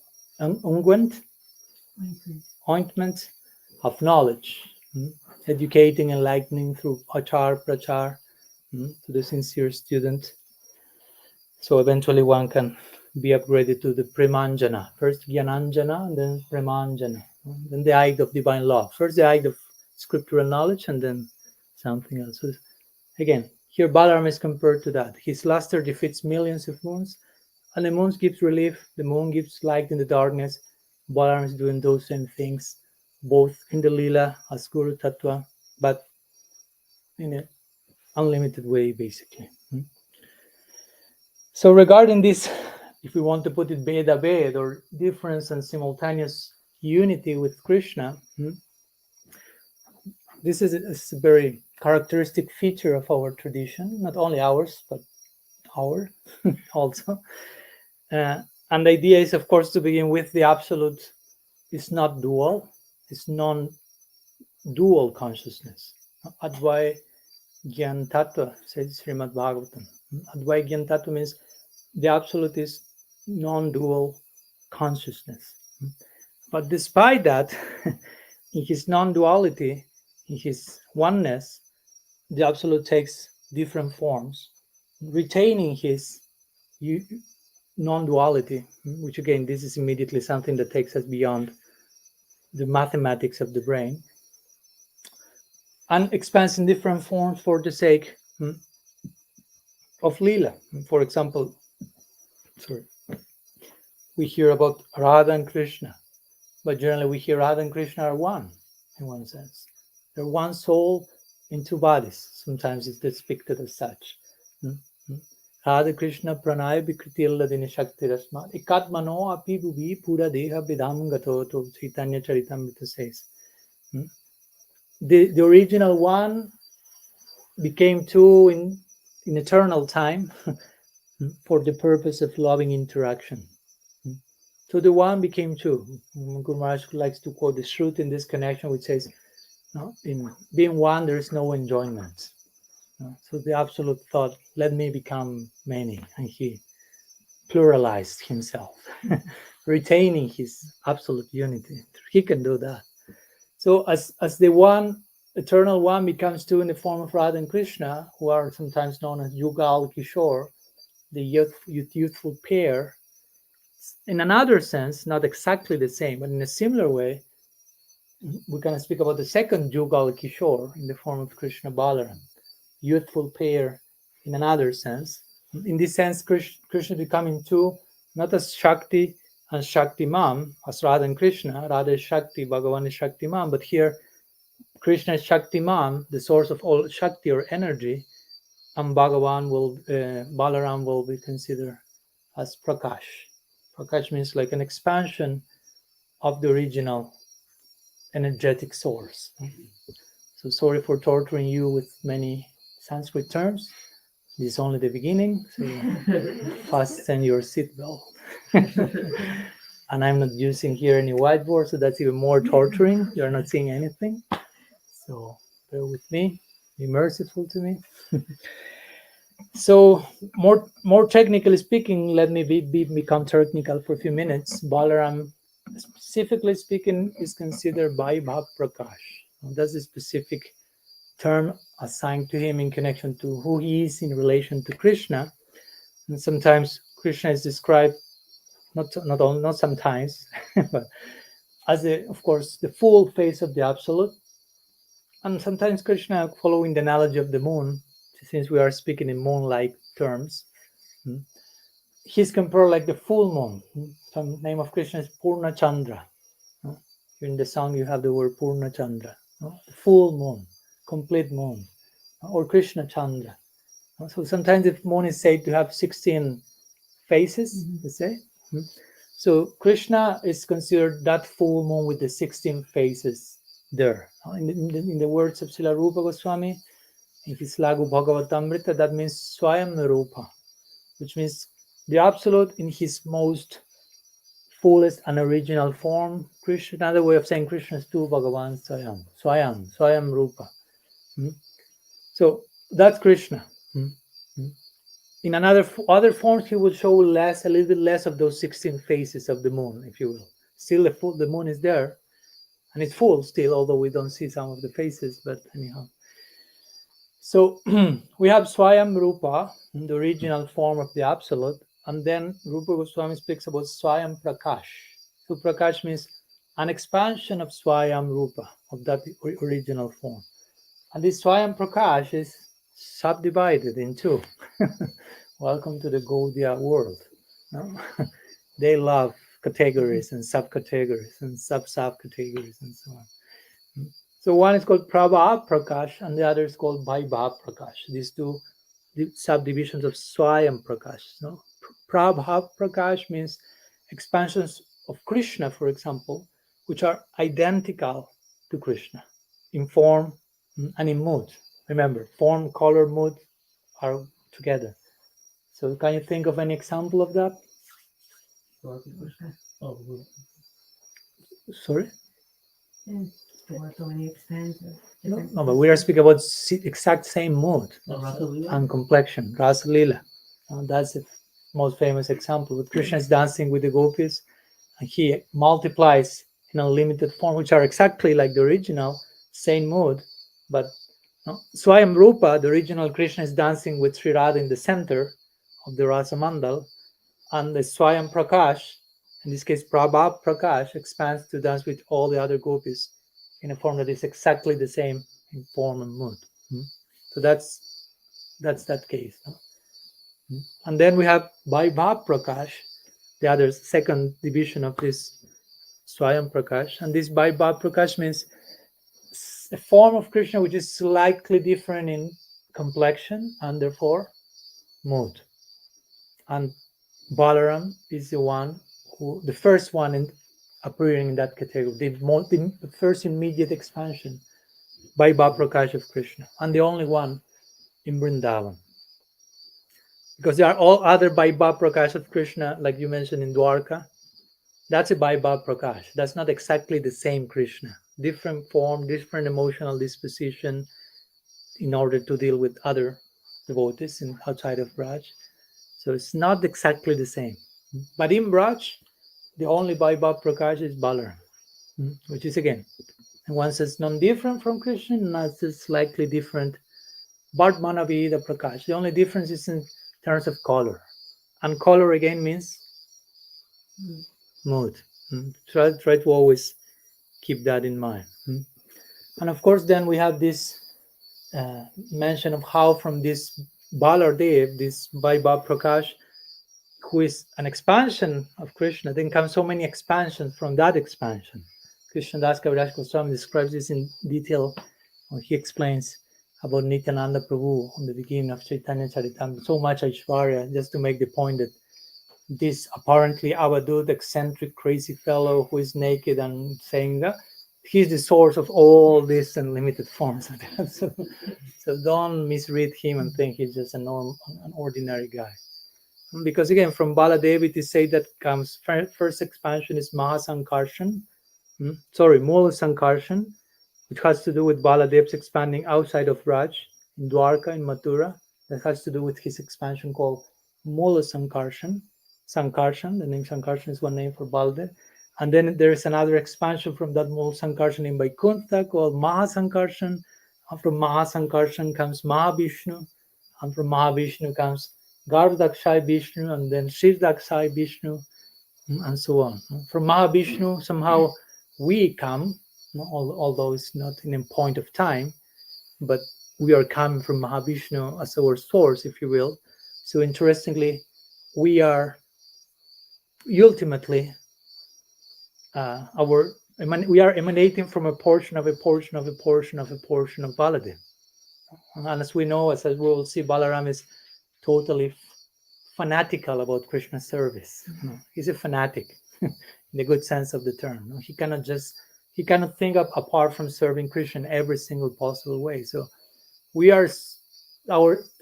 ointment of knowledge, educating, enlightening through achar, prachar, to the sincere student. So eventually one can be upgraded to the Premanjana. First Jnananjana and then Premanjana. Then the eye of divine law. First the eye of scriptural knowledge and then something else. So again, here Balaram is compared to that. His luster defeats millions of moons, and the moon gives relief, the moon gives light in the darkness. Balaram is doing those same things, both in the Lila as Guru Tattva, but in an unlimited way, basically. So regarding this, if we want to put it Beda or difference and simultaneous unity with Krishna, this is a very characteristic feature of our tradition, not only ours, but our also. And the idea is, of course, to begin with, the absolute is not dual, it's non-dual consciousness. Advai Gyan Tattva, says Srimad Bhagavatam. Advai Gyan Tattva means the absolute is non-dual consciousness. But despite that, in his non-duality, in his oneness, the absolute takes different forms, retaining his non-duality, which again, this is immediately something that takes us beyond the mathematics of the brain, and expands in different forms for the sake of Leela. For example, we hear about Radha and Krishna, but generally we hear Radha and Krishna are one, in one sense. They're one soul in two bodies. Sometimes it's depicted as such. Radha Krishna pranay vikritilla dine shakti rasmat ekatmano api bhuvi pura deha vidam gato, to Chaitanya Charitamrita says. The original one became two in eternal time for the purpose of loving interaction. So the one became two. Guru Maharaj likes to quote the Shruti in this connection, which says, in being one, there is no enjoyment. So the Absolute thought, let me become many, and he pluralized himself, retaining his absolute unity. He can do that. So as the one, eternal one becomes two in the form of Radha and Krishna, who are sometimes known as Yugal Kishore, the youthful pair, in another sense, not exactly the same, but in a similar way, we're going to speak about the second Yugal Kishore in the form of Krishna Balaram, youthful pair in another sense. In this sense, Krishna becoming two, not as Shakti and Shaktiman, as Radha and Krishna. Radha is Shakti, Bhagavan is Shaktiman, but here Krishna is Shaktiman, the source of all Shakti or energy, and Balaram will be considered as Prakash. Prakash means like an expansion of the original energetic source. So sorry for torturing you with many Sanskrit terms. This is only the beginning, so fasten your seatbelt. And I'm not using here any whiteboard, so that's even more torturing. You're not seeing anything. So bear with me, be merciful to me. So more technically speaking, let me become technical for a few minutes. Balaram, specifically speaking, is considered Vaibhav Prakash. That's a specific term assigned to him in connection to who he is in relation to Krishna. And sometimes Krishna is described, not sometimes, but as of course, the full face of the Absolute. And sometimes Krishna, following the analogy of the moon, since we are speaking in moon-like terms, he's compared like the full moon. The name of Krishna is Purna Chandra. In the song you have the word Purna Chandra, the full moon, complete moon, or Krishna Chandra. So sometimes the moon is said to have 16 faces, let's say. So Krishna is considered that full moon with the 16 faces there. In the words of Srila Rupa Goswami, in his Lagu Bhagavatamrita, that means Swayam Rupa, which means the Absolute in his most fullest and original form. Krishna, another way of saying Krishna is Tu Bhagavan Swayam Rupa. So that's Krishna. In other forms, he will show a little bit less of those 16 faces of the moon, if you will. Still, the moon is there, and it's full still, although we don't see some of the faces, but anyhow. So we have Swayam Rupa, the original form of the Absolute, and then Rupa Goswami speaks about Swayam Prakash. So Prakash means an expansion of Swayam Rupa, of that original form. And this Swayam Prakash is subdivided in two. Welcome to the Gaudiya world. No? They love categories and subcategories and sub-subcategories and so on. So one is called Prabha Prakash and the other is called Vaibhav Prakash. These two subdivisions of Swayam Prakash. No? Prabha Prakash means expansions of Krishna, for example, which are identical to Krishna in form and in mood. Remember, form, color, mood are together. So can you think of any example of that? Sorry? No, but we are speaking about exact same mood and complexion. Rasa Lila. That's the most famous example. With Krishna is dancing with the gopis, and he multiplies in unlimited form, which are exactly like the original, same mood. But Swayam Rupa, the original Krishna, is dancing with Sri Radha in the center of the Rasa Mandal, and the Swayam Prakash, in this case Prabha Prakash, expands to dance with all the other gopis in a form that is exactly the same in form and mood. So that's that case. And then we have Vaibhav Prakash, the other second division of this Swayam Prakash. And this Vaibhav Prakash means a form of Krishna which is slightly different in complexion and therefore mood. And Balaram is the first one in appearing in that category, the first immediate expansion by Prakash of Krishna, and the only one in Vrindavan. Because there are all other Vaibhav Prakash of Krishna, like you mentioned in Dwarka. That's a Vaibhav Prakash. That's not exactly the same Krishna. Different form, different emotional disposition in order to deal with other devotees outside of Braj. So it's not exactly the same. But in Braj, the only Vaibhav Prakash is Balaram, which is again, one says non-different from Krishna, and one says slightly different. Padmanabha Prakash. The only difference is in terms of color. And color again means mood. Try to always keep that in mind. And of course, then we have this mention of how from this Baladev, this Vaibhav Prakash, who is an expansion of Krishna, then comes so many expansions from that expansion. Krishnadas Kaviraj Goswami describes this in detail when he explains about Nityananda Prabhu on the beginning of Chaitanya Charitamrita. So much Aishwarya, just to make the point that this apparently Avadut, eccentric, crazy fellow who is naked and saying that he's the source of all these unlimited forms. So don't misread him and think he's just an ordinary guy. Because again, from Baladev it is said that comes first expansion is Mahasankarshan, Mula Sankarshan, which has to do with Baladev's expanding outside of Raj in Dwarka in Mathura. That has to do with his expansion called Mula Sankarshan. Sankarshan, the name Sankarshan is one name for Baladev. And then there is another expansion from that Mula Sankarshan in Vaikuntha called Mahasankarshan. And from Mahasankarshan comes Mahavishnu. And from Mahavishnu comes Garbhadakshay Vishnu, and then Shirdakshay Vishnu, and so on. From Mahavishnu, somehow we come, although it's not in a point of time, but we are coming from Mahavishnu as our source, if you will. So interestingly, we are ultimately we are emanating from a portion of a portion of a portion of a portion of Baladeva. And as we know, as we will see, Balaram is totally fanatical about Krishna service. He's a fanatic in the good sense of the term. He cannot think of apart from serving Krishna in every single possible way. So we are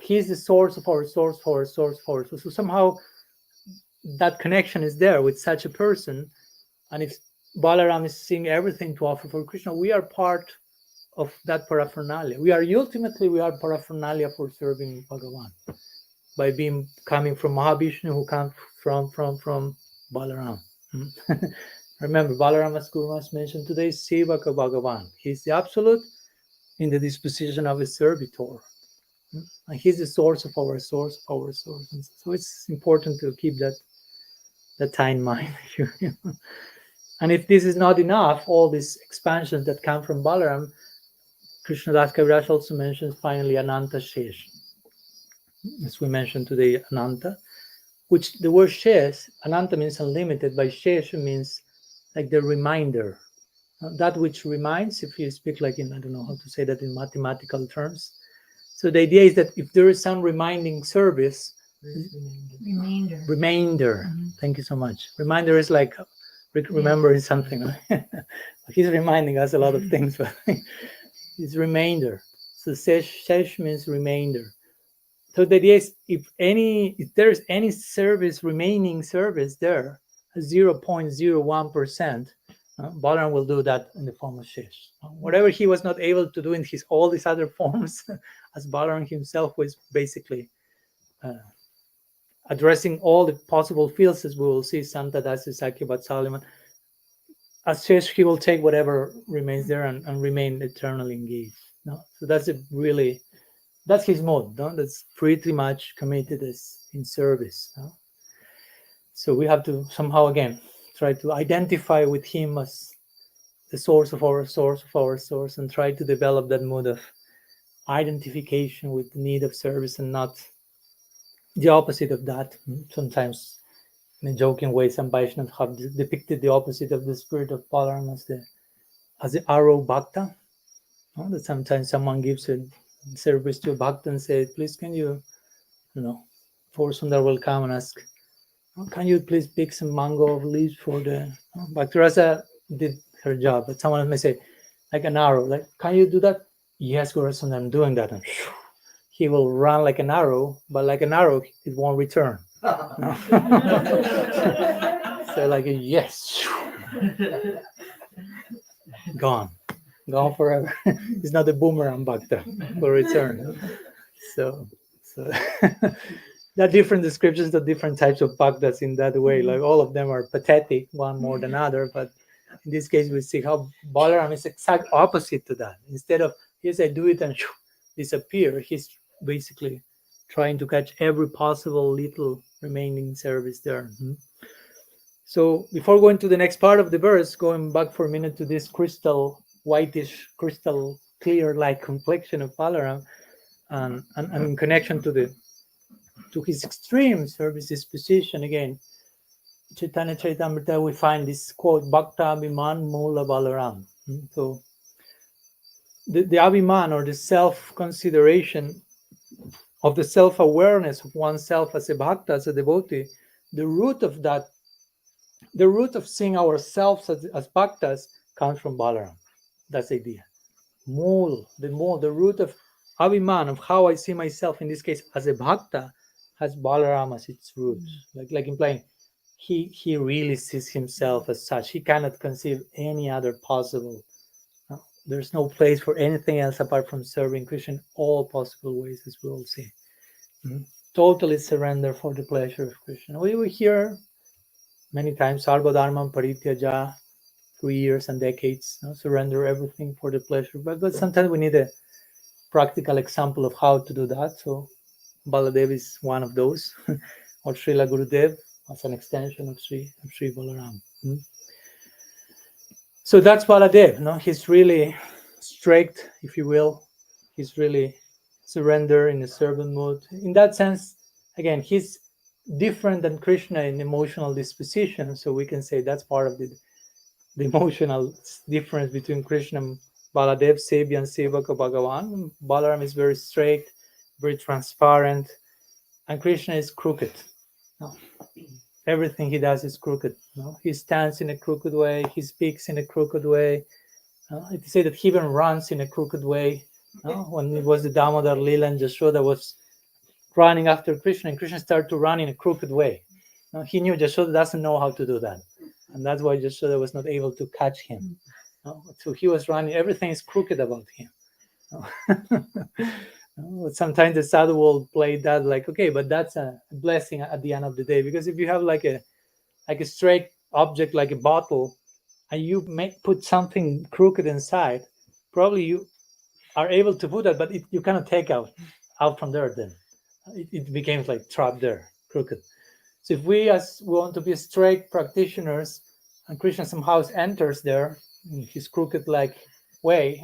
he's the source of our source for our source for us. So somehow that connection is there with such a person. And if Balaram is seeing everything to offer for Krishna, we are part of that paraphernalia. We are paraphernalia for serving Bhagavan by coming from Mahavishnu, who comes from Balaram. Remember, Balaram, as Guru Maharaj mentioned today, is Sevaka Bhagavan. He's the absolute in the disposition of a servitor. And he's the source of our source of our source. And so it's important to keep that tie in mind. And if this is not enough, all these expansions that come from Balaram, Krishnadas Kaviraj also mentions finally Ananta Shesh. As we mentioned today, Ananta, which the word Shesh, Ananta means unlimited, but Shesh means like the reminder. That which reminds, if you speak like in, I don't know how to say that in mathematical terms. So the idea is that if there is some reminding service, remainder. Thank you so much. Reminder is like remembering something. Right? He's reminding us a lot of things, but it's remainder. So Shesh means remainder. So the idea is if there's any service, remaining service there, 0.01%, Balaram will do that in the form of Shesh. Whatever he was not able to do in all these other forms, as Balaram himself was basically addressing all the possible fields, as we will see, Santa Dasi, Sakya Vatsalyaman. As Shesh, he will take whatever remains there and remain eternally engaged. No? So that's his mode. No? That's pretty much committed as in service. No? So we have to somehow, again, try to identify with him as the source of our source of our source, and try to develop that mode of identification with the need of service and not the opposite of that. Sometimes, in a joking way, some Vaishnavas have depicted the opposite of the spirit of Balaram as the arrow bhakta. That sometimes someone gives a service to a bhakta and says, please can you for Sundar will come and ask, can you please pick some mango leaves for the Bhakti Rasa did her job, but someone may say, like an arrow, like, can you do that? Yes, Guru Sundar, I'm doing that. And he will run like an arrow, but like an arrow, it won't return. No? So like, yes, gone forever. It's not a boomerang bhakta for return. So there are different descriptions of different types of bhaktas in that way. Like all of them are pathetic, one more than other. But in this case, we see how Balaram is exact opposite to that. Instead of, yes, I do it and disappear, he's basically trying to catch every possible little remaining service there. So before going to the next part of the verse, going back for a minute to this whitish, crystal clear like complexion of Balaram, and in connection to his extreme service disposition, again, Chaitanya Charitamrita, we find this quote, Bhakta Abhiman Mula Balaram. So the Abhiman, or the self-consideration of the self-awareness of oneself as a bhakta, as a devotee, the root of seeing ourselves as bhaktas comes from Balaram. That's the idea. The root of Abhiman, of how I see myself, in this case as a bhakta, has Balaram as its roots. Like implying he really sees himself as such. He cannot conceive any other possible. There's no place for anything else apart from serving Krishna in all possible ways, as we will see. Totally surrender for the pleasure of Krishna. We hear many times, Sarva Dharmam Parityaja, 3 years and decades, surrender everything for the pleasure. But sometimes we need a practical example of how to do that. So Baladeva is one of those, or Srila Gurudev as an extension of Sri Balaram. So that's Baladev. No, he's really strict, if you will. He's really surrender in a servant mood. In that sense, again, he's different than Krishna in emotional disposition. So we can say that's part of the emotional difference between Krishna and Baladev, Sebi and Sevaka Bhagavan. Balaram is very straight, very transparent, and Krishna is crooked. No. Everything he does is crooked. No. He stands in a crooked way, he speaks in a crooked way. It say that he even runs in a crooked way. When it was the Damodar Lila and Jashoda was running after Krishna, and Krishna started to run in a crooked way. He knew Jashoda doesn't know how to do that. And that's why Jashoda was not able to catch him. So he was running, everything is crooked about him. Sometimes the sadhu will play that like, okay, but that's a blessing at the end of the day. Because if you have like a straight object like a bottle, and you put something crooked inside, probably you are able to put that, but you cannot take out from there then. It becomes like trapped there, crooked. So if we want to be straight practitioners, and Krishna somehow enters there in his crooked like way,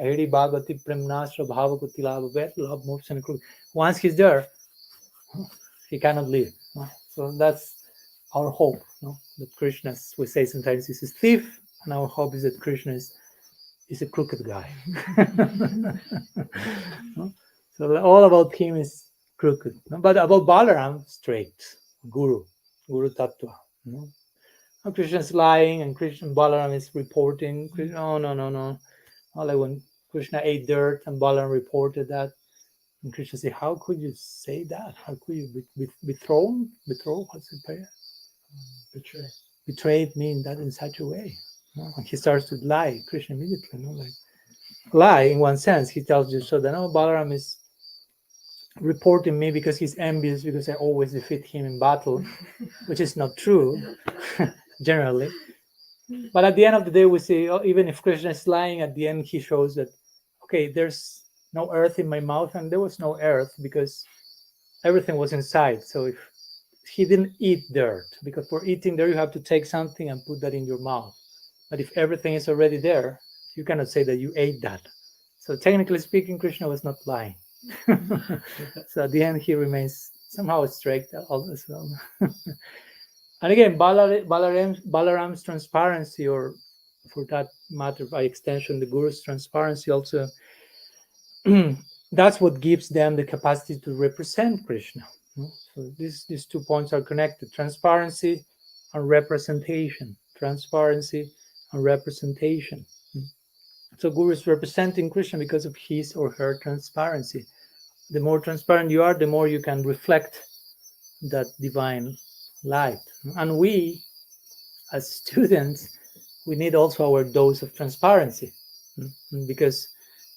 once he's there, he cannot leave. So that's our hope, that Krishna, as we say sometimes, is a thief, and our hope is that Krishna is a crooked guy. So all about him is crooked. But about Balaram, straight, Guru Tattva. Krishna is lying, and Balaram is reporting. No. Like when Krishna ate dirt, and Balaram reported that, and Krishna said, "How could you say that? How could you betray? What's the prayer? Betray. Betrayed me in such a way." And he starts to lie. Krishna immediately, like lie in one sense. He tells Yashoda, "No, Balaram is reporting me because he's envious because I always defeat him in battle," which is not true generally. But at the end of the day, we see, even if Krishna is lying, at the end he shows that, okay, there's no earth in my mouth, and there was no earth because everything was inside. So if he didn't eat dirt, because for eating there you have to take something and put that in your mouth. But if everything is already there, you cannot say that you ate that. So technically speaking, Krishna was not lying. So at the end, he remains somehow straight all as well. And again, Balaram's transparency, or for that matter, by extension, the Guru's transparency also, that's what gives them the capacity to represent Krishna. So these 2 points are connected: transparency and representation. Transparency and representation. So Guru is representing Krishna because of his or her transparency. The more transparent you are, the more you can reflect that divine light. And we, as students, we need also our dose of transparency, because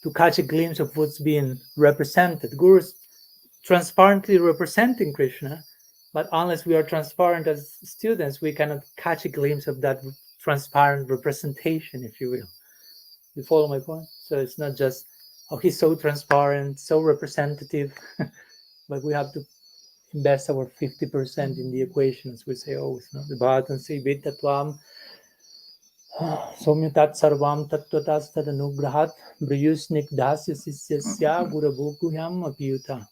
to catch a glimpse of what's being represented, Guru is transparently representing Krishna, but unless we are transparent as students, we cannot catch a glimpse of that transparent representation, if you will. You follow my point? So it's not just, oh, he's so transparent, so representative, but we have to invest our 50% in the equation, as we say always. The Bhagavatam says, Vitatvam Somyatat Sarvam Tattvatas Tadanugrahat Brayusnik Dasya Sisyasya Gurabhukuhyam Apyuta.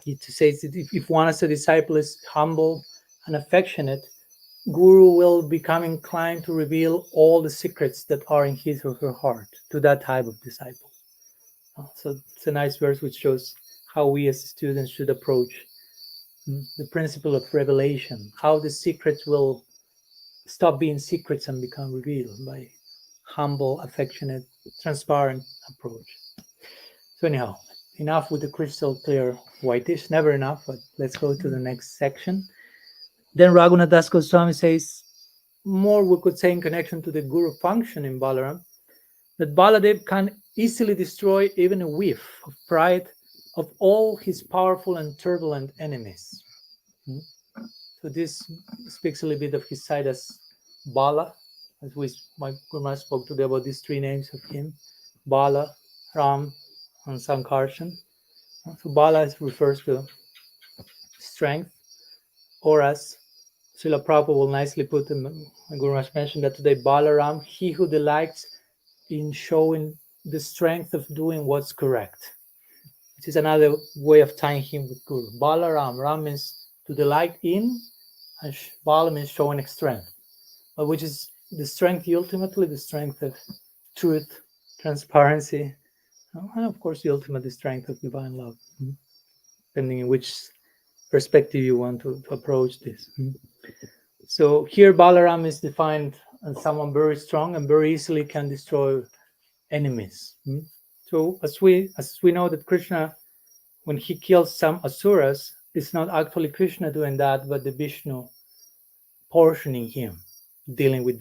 It says that if one as a disciple is humble and affectionate, Guru will become inclined to reveal all the secrets that are in his or her heart to that type of disciple. So it's a nice verse which shows how we as students should approach the principle of revelation, how the secrets will stop being secrets and become revealed by humble, affectionate, transparent approach. So anyhow, enough with the crystal clear whitish, never enough, but let's go to the next section. Then Raghunath Das Goswami says, more we could say in connection to the Guru function in Balaram, that Baladev can easily destroy even a whiff of pride of all his powerful and turbulent enemies. So this speaks a little bit of his side as Bala, as my Guru Maharaj spoke today about these 3 names of him, Bala, Ram, and Sankarshan. So Bala refers to strength, or as Srila Prabhupada will nicely put in, Guru Maharaj mentioned that today, Balaram, he who delights in showing the strength of doing what's correct, which is another way of tying him with Guru. Balaram, Ram means to delight in, and Bala means showing strength, but which is the strength, ultimately the strength of truth, transparency, and of course the ultimate strength of divine love, depending on which perspective you want to approach this. So here Balaram is defined as someone very strong and very easily can destroy enemies. So as we know that Krishna, when he kills some asuras, it's not actually Krishna doing that, but the Vishnu portioning him, dealing with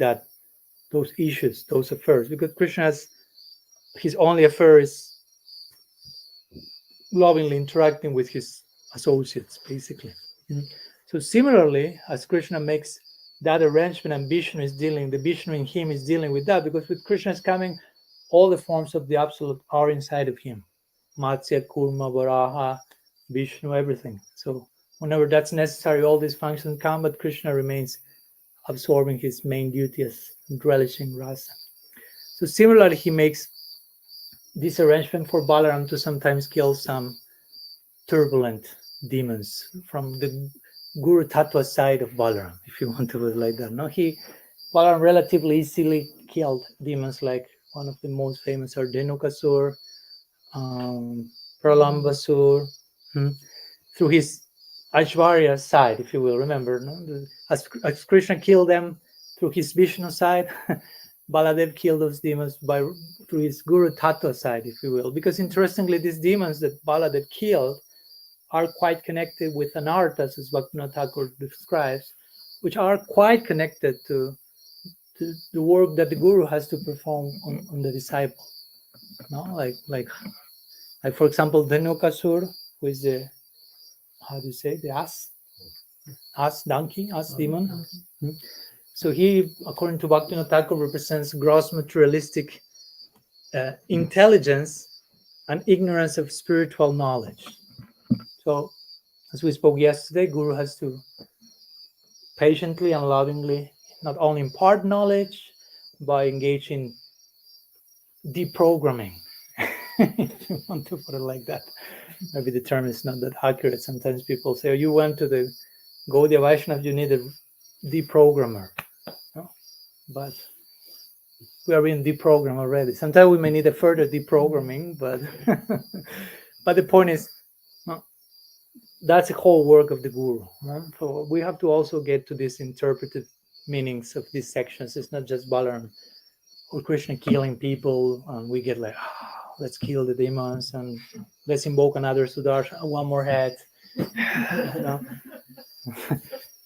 those issues, those affairs, because Krishna has his only affair is lovingly interacting with his associates, basically. So similarly, as Krishna makes that arrangement and Vishnu is dealing, the Vishnu in him is dealing with that, because with Krishna is coming, all the forms of the Absolute are inside of him. Matsya, Kurma, Varaha, Vishnu, everything. So whenever that's necessary, all these functions come, but Krishna remains absorbing his main duty as relishing rasa. So similarly, he makes this arrangement for Balaram to sometimes kill some turbulent demons from the Guru Tattva side of Balaram, if you want to put it like that. No, Balaram relatively easily killed demons, like one of the most famous are Dhenukasur, Pralambasur, through his Aishwarya side, if you will remember. No? As Krishna killed them through his Vishnu side, Baladev killed those demons through his Guru Tattva side, if you will. Because interestingly, these demons that Baladev killed are quite connected with anarthas, as Bhaktivinoda Thakur describes, which are quite connected to the work that the Guru has to perform on the disciple. No, like for example, Dhenukasur, who is the, how do you say, the ass donkey, ass demon. So he, according to Bhaktivinoda Thakur, represents gross materialistic intelligence and ignorance of spiritual knowledge. So, as we spoke yesterday, Guru has to patiently and lovingly not only impart knowledge by engaging deprogramming, if you want to put it like that. Maybe the term is not that accurate. Sometimes people say, oh, you went to the Gaudiya Vaishnava, you need a deprogrammer. No? But we are being deprogrammed already. Sometimes we may need a further deprogramming, but but the point is, that's the whole work of the Guru. So we have to also get to these interpretive meanings of these sections. It's not just Balaram or Krishna killing people, and we get like, let's kill the demons and let's invoke another Sudarshan, one more head. You know?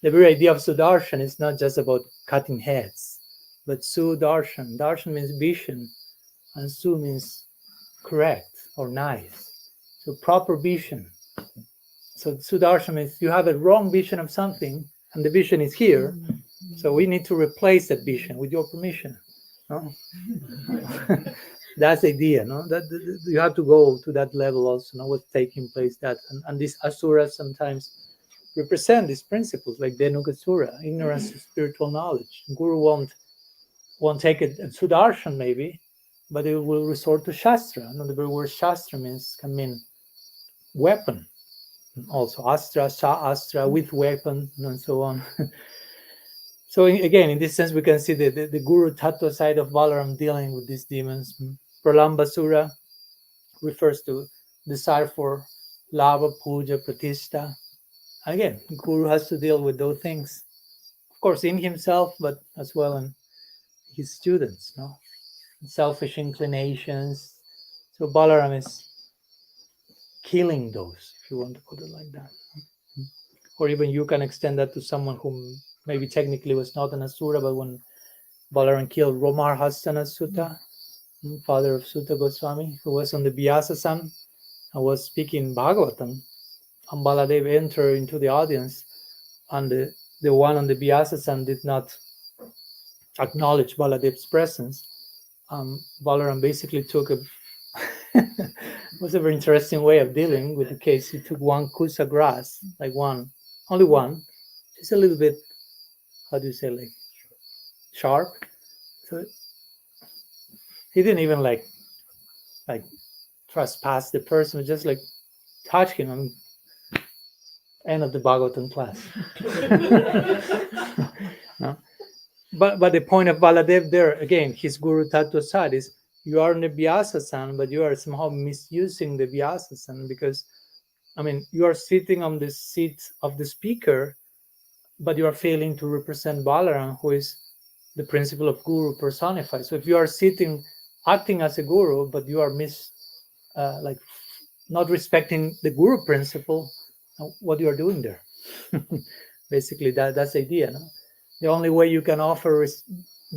The very idea of Sudarshan is not just about cutting heads, but Sudarshan. Darshan means vision, and Su means correct or nice. So proper vision. So Sudarshan means you have a wrong vision of something, and the vision is here. So we need to replace that vision with your permission. No? That's the idea. No, that you have to go to that level also. Know what's taking place. That and these asuras sometimes represent these principles, like Dhenukasura, ignorance of spiritual knowledge. Guru won't take it at Sudarshan maybe, but it will resort to Shastra. And the very word Shastra can mean weapon. Also Astra, Astra, with weapon, and so on. So again, in this sense, we can see the Guru Tattva side of Balaram dealing with these demons. Pralambasura refers to desire for lava, puja, pratishtha. Again, Guru has to deal with those things, of course, in himself, but as well in his students. No, selfish inclinations. So Balaram is killing those, if you want to put it like that. Or even you can extend that to someone who maybe technically was not an Asura, but when Balaram killed Romar Hastana Sutta, father of Sutta Goswami, who was on the Vyasasana and was speaking Bhagavatam, and Baladeva entered into the audience, and the one on the Vyasasana did not acknowledge Baladev's presence. Balaram basically took was a very interesting way of dealing with the case. He took one kusa grass, like only one, just a little bit how do you say, like sharp. So he didn't even like trespass the person, just like touch him. I mean, end of the Bhagavatam class. No? But the point of Baladev there, again, his Guru Tattva side is, you are in the Vyasa-san, but you are somehow misusing the Vyasa-san, because, I mean, you are sitting on the seat of the speaker, but you are failing to represent Balaram, who is the principle of Guru personified. So if you are sitting, acting as a Guru, but you are like not respecting the Guru principle, what you are doing there? Basically, that's the idea. No? The only way you can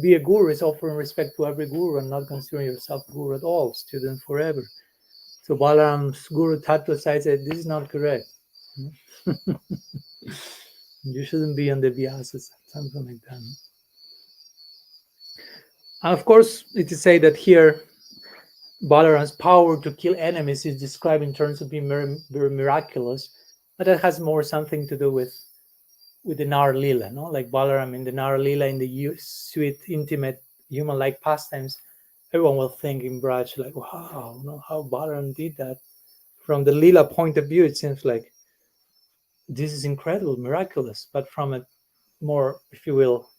be a Guru is offering respect to every Guru and not considering yourself Guru at all, student forever. So Balaram's Guru Tattva side said, this is not correct. You shouldn't be on the Vyasas, something like that. And of course, it is said that here Balaram's power to kill enemies is described in terms of being very, very miraculous, but that has more something to do with the Nar Lila, no? Like Balaram in the Nar Lila, in the sweet, intimate, human-like pastimes, everyone will think in Braj, like, wow, no, how Balaram did that. From the Lila point of view, it seems like this is incredible, miraculous. But from a more, if you will,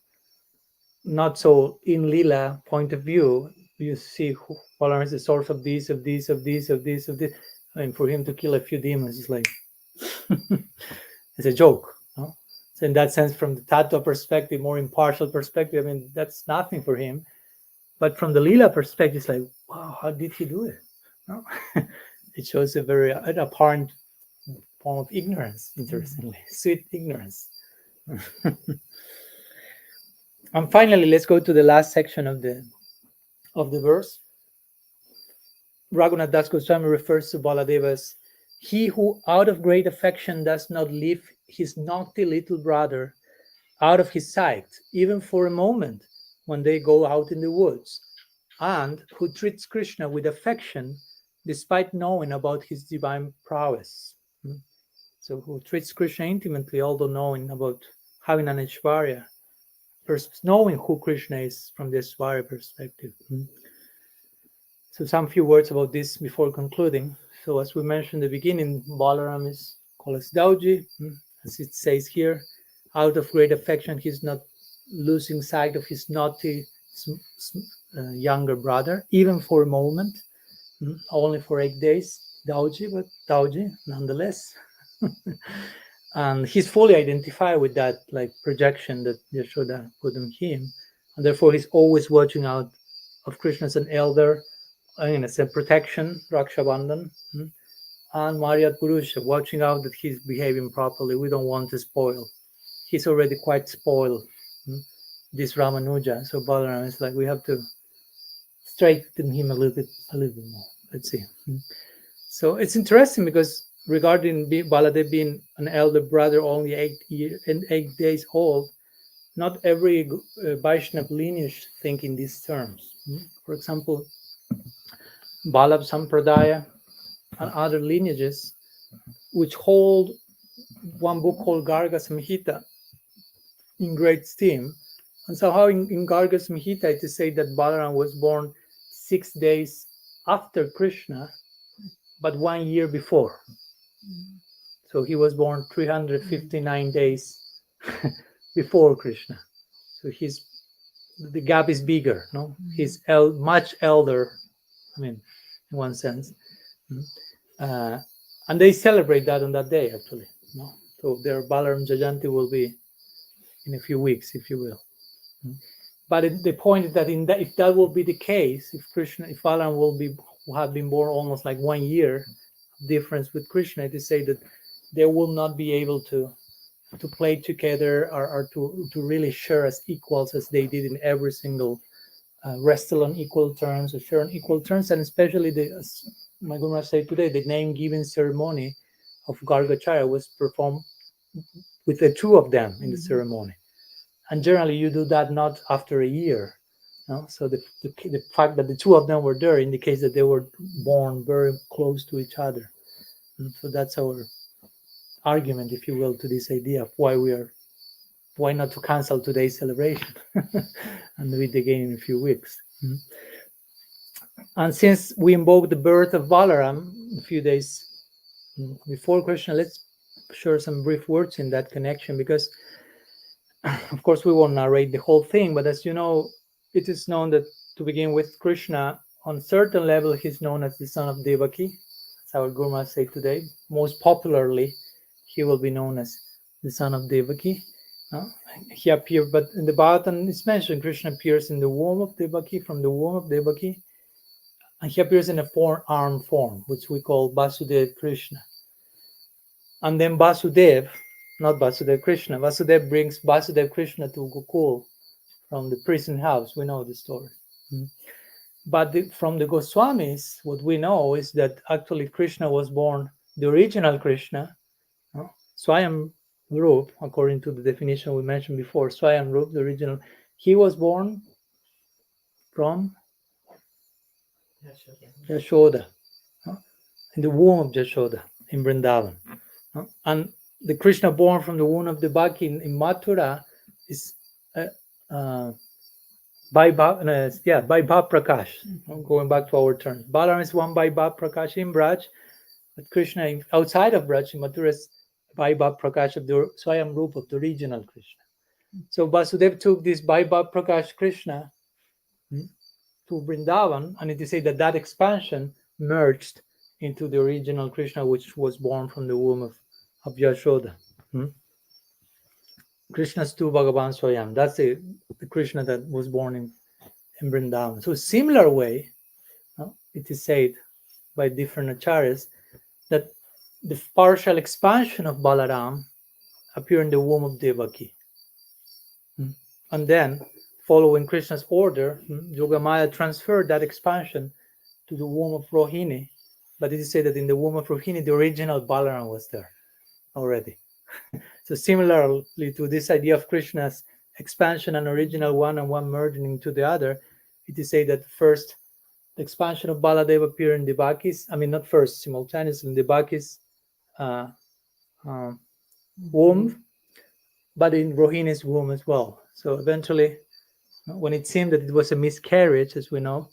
not so in Lila point of view, you see Balaram is the source of this, of this, of this, of this, of this. I mean, for him to kill a few demons is like, it's a joke. No? So in that sense, from the Tattva perspective, more impartial perspective, I mean, that's nothing for him. But from the Lila perspective, it's like, wow, how did he do it? No? It shows a very apparent form of ignorance, interestingly, sweet ignorance. And finally, let's go to the last section of the verse. Raghunath Das Goswami refers to Baladeva as, he who out of great affection does not leave his naughty little brother out of his sight, even for a moment, when they go out in the woods, and who treats Krishna with affection despite knowing about his divine prowess. So who treats Krishna intimately, although knowing about having an Aishwarya, knowing who Krishna is from the Aishwarya perspective. So some few words about this before concluding. So as we mentioned in the beginning, Balaram is called as Dauji, as it says here. Out of great affection, he's not losing sight of his naughty younger brother, even for a moment, only for 8 days, Dauji, but Dauji nonetheless. And he's fully identified with that like projection that Yashoda put on him, and therefore he's always watching out of Krishna as an elder, as a protection, Rakshabandhan, and Maryat Purusha, watching out that he's behaving properly. We don't want to spoil. He's already quite spoiled, this Ramanuja. So Balaram is like, we have to straighten him a little bit more. Let's see. So it's interesting because regarding Baladev being an elder brother, only 8 days old, not every Vaishnava lineage think in these terms. For example, Balab Sampradaya and other lineages, which hold one book called Garga Samhita in great esteem. And somehow in Garga Samhita it is said that Balaram was born 6 days after Krishna, but 1 year before. So he was born 359 days before Krishna. So the gap is bigger, no? He's much elder, I mean, in one sense. And they celebrate that on that day, actually. No? So their Balaram Jayanti will be in a few weeks, if you will. But the point is that if that will be the case, if Balaram will have been born almost like 1 year difference with Krishna, it is said that they will not be able to play together or to really share as equals as they did in every single wrestle on equal terms or share on equal terms, and especially as my Guru said today, the name-giving ceremony of Gargacharya was performed with the two of them in the ceremony. And generally you do that not after a year. No? So the fact that the two of them were there indicates that they were born very close to each other. And so that's our argument, if you will, to this idea of why we are why not to cancel today's celebration and do it again in a few weeks? And since we invoke the birth of Balaram a few days before Krishna, let's share some brief words in that connection, because of course we won't narrate the whole thing, but as you know, it is known that to begin with, Krishna, on certain level, he's known as the son of Devaki, as our Guru Maharaj say today. Most popularly, he will be known as the son of Devaki. He appeared, but in the Bhagavatam it's mentioned Krishna appears in the womb of Devaki, from the womb of Devaki, and he appears in a four-armed form, which we call Vasudeva Krishna. And then Vasudev, not Vasudev Krishna, Vasudev brings Vasudev Krishna to Gokul from the prison house. We know the story. But from the Goswamis, what we know is that actually Krishna was born, the original Krishna, Swayam Rup, according to the definition we mentioned before, Swayam Rup, the original, he was born from Yashoda, in the womb of Yashoda, in Vrindavan. And the Krishna born from the womb of the Bhakti in Mathura is by Bhav Prakash. Going back to our terms, Balaram is one by Bhav Prakash in Braj, but Krishna outside of Braj in Mathura is by Bhav Prakash of the Swayam Rup of the original Krishna. So Vasudev took this by Bhav Prakash Krishna to Vrindavan, and it is said that that expansion merged into the original Krishna, which was born from the womb of Yashoda. Krishna's tu Bhagavan Swayam. That's the Krishna that was born in Vrindavan. So similar way, it is said by different acharyas that the partial expansion of Balaram appeared in the womb of Devaki. And then, following Krishna's order, Yogamaya transferred that expansion to the womb of Rohini. But it is said that in the womb of Rohini, the original Balaram was there already. So similarly to this idea of Krishna's expansion and original one and one merging into the other, it is said that first the expansion of Baladeva appeared in Devaki's, not first, simultaneously in Devaki's womb, but in Rohini's womb as well. So eventually, when it seemed that it was a miscarriage, as we know,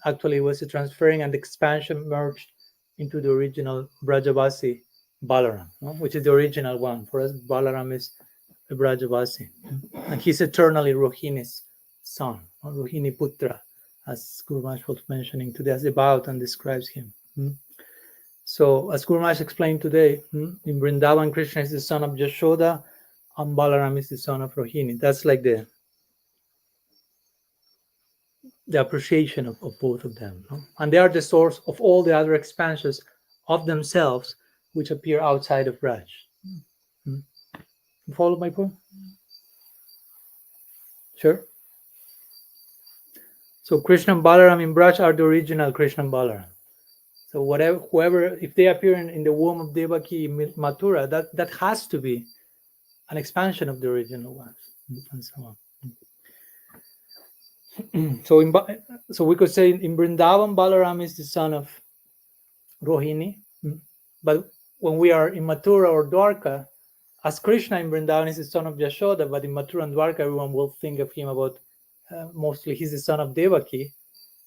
actually it was a transferring and expansion merged into the original Brajavasi Balaram, which is the original one. For us, Balaram is a Brajavasi. And he's eternally Rohini's son, or Rohini Putra, as Guru Maharaj was mentioning today, as the Bhagavatam describes him. So, as Guru Maharaj explained today, in Vrindavan, Krishna is the son of Yashoda, and Balaram is the son of Rohini. That's like the appreciation of both of them. And they are the source of all the other expansions of themselves which appear outside of Raj. You follow my point? Sure. So Krishna and Balaram in Braj are the original Krishna and Balaram. So whoever, if they appear in the womb of Devaki in Mathura, that has to be an expansion of the original ones, and so on. So we could say in Vrindavan, Balaram is the son of Rohini, but when we are in Mathura or Dwarka, as Krishna in Vrindavan is the son of Yashoda, but in Mathura and Dwarka, everyone will think of him about mostly he's the son of Devaki.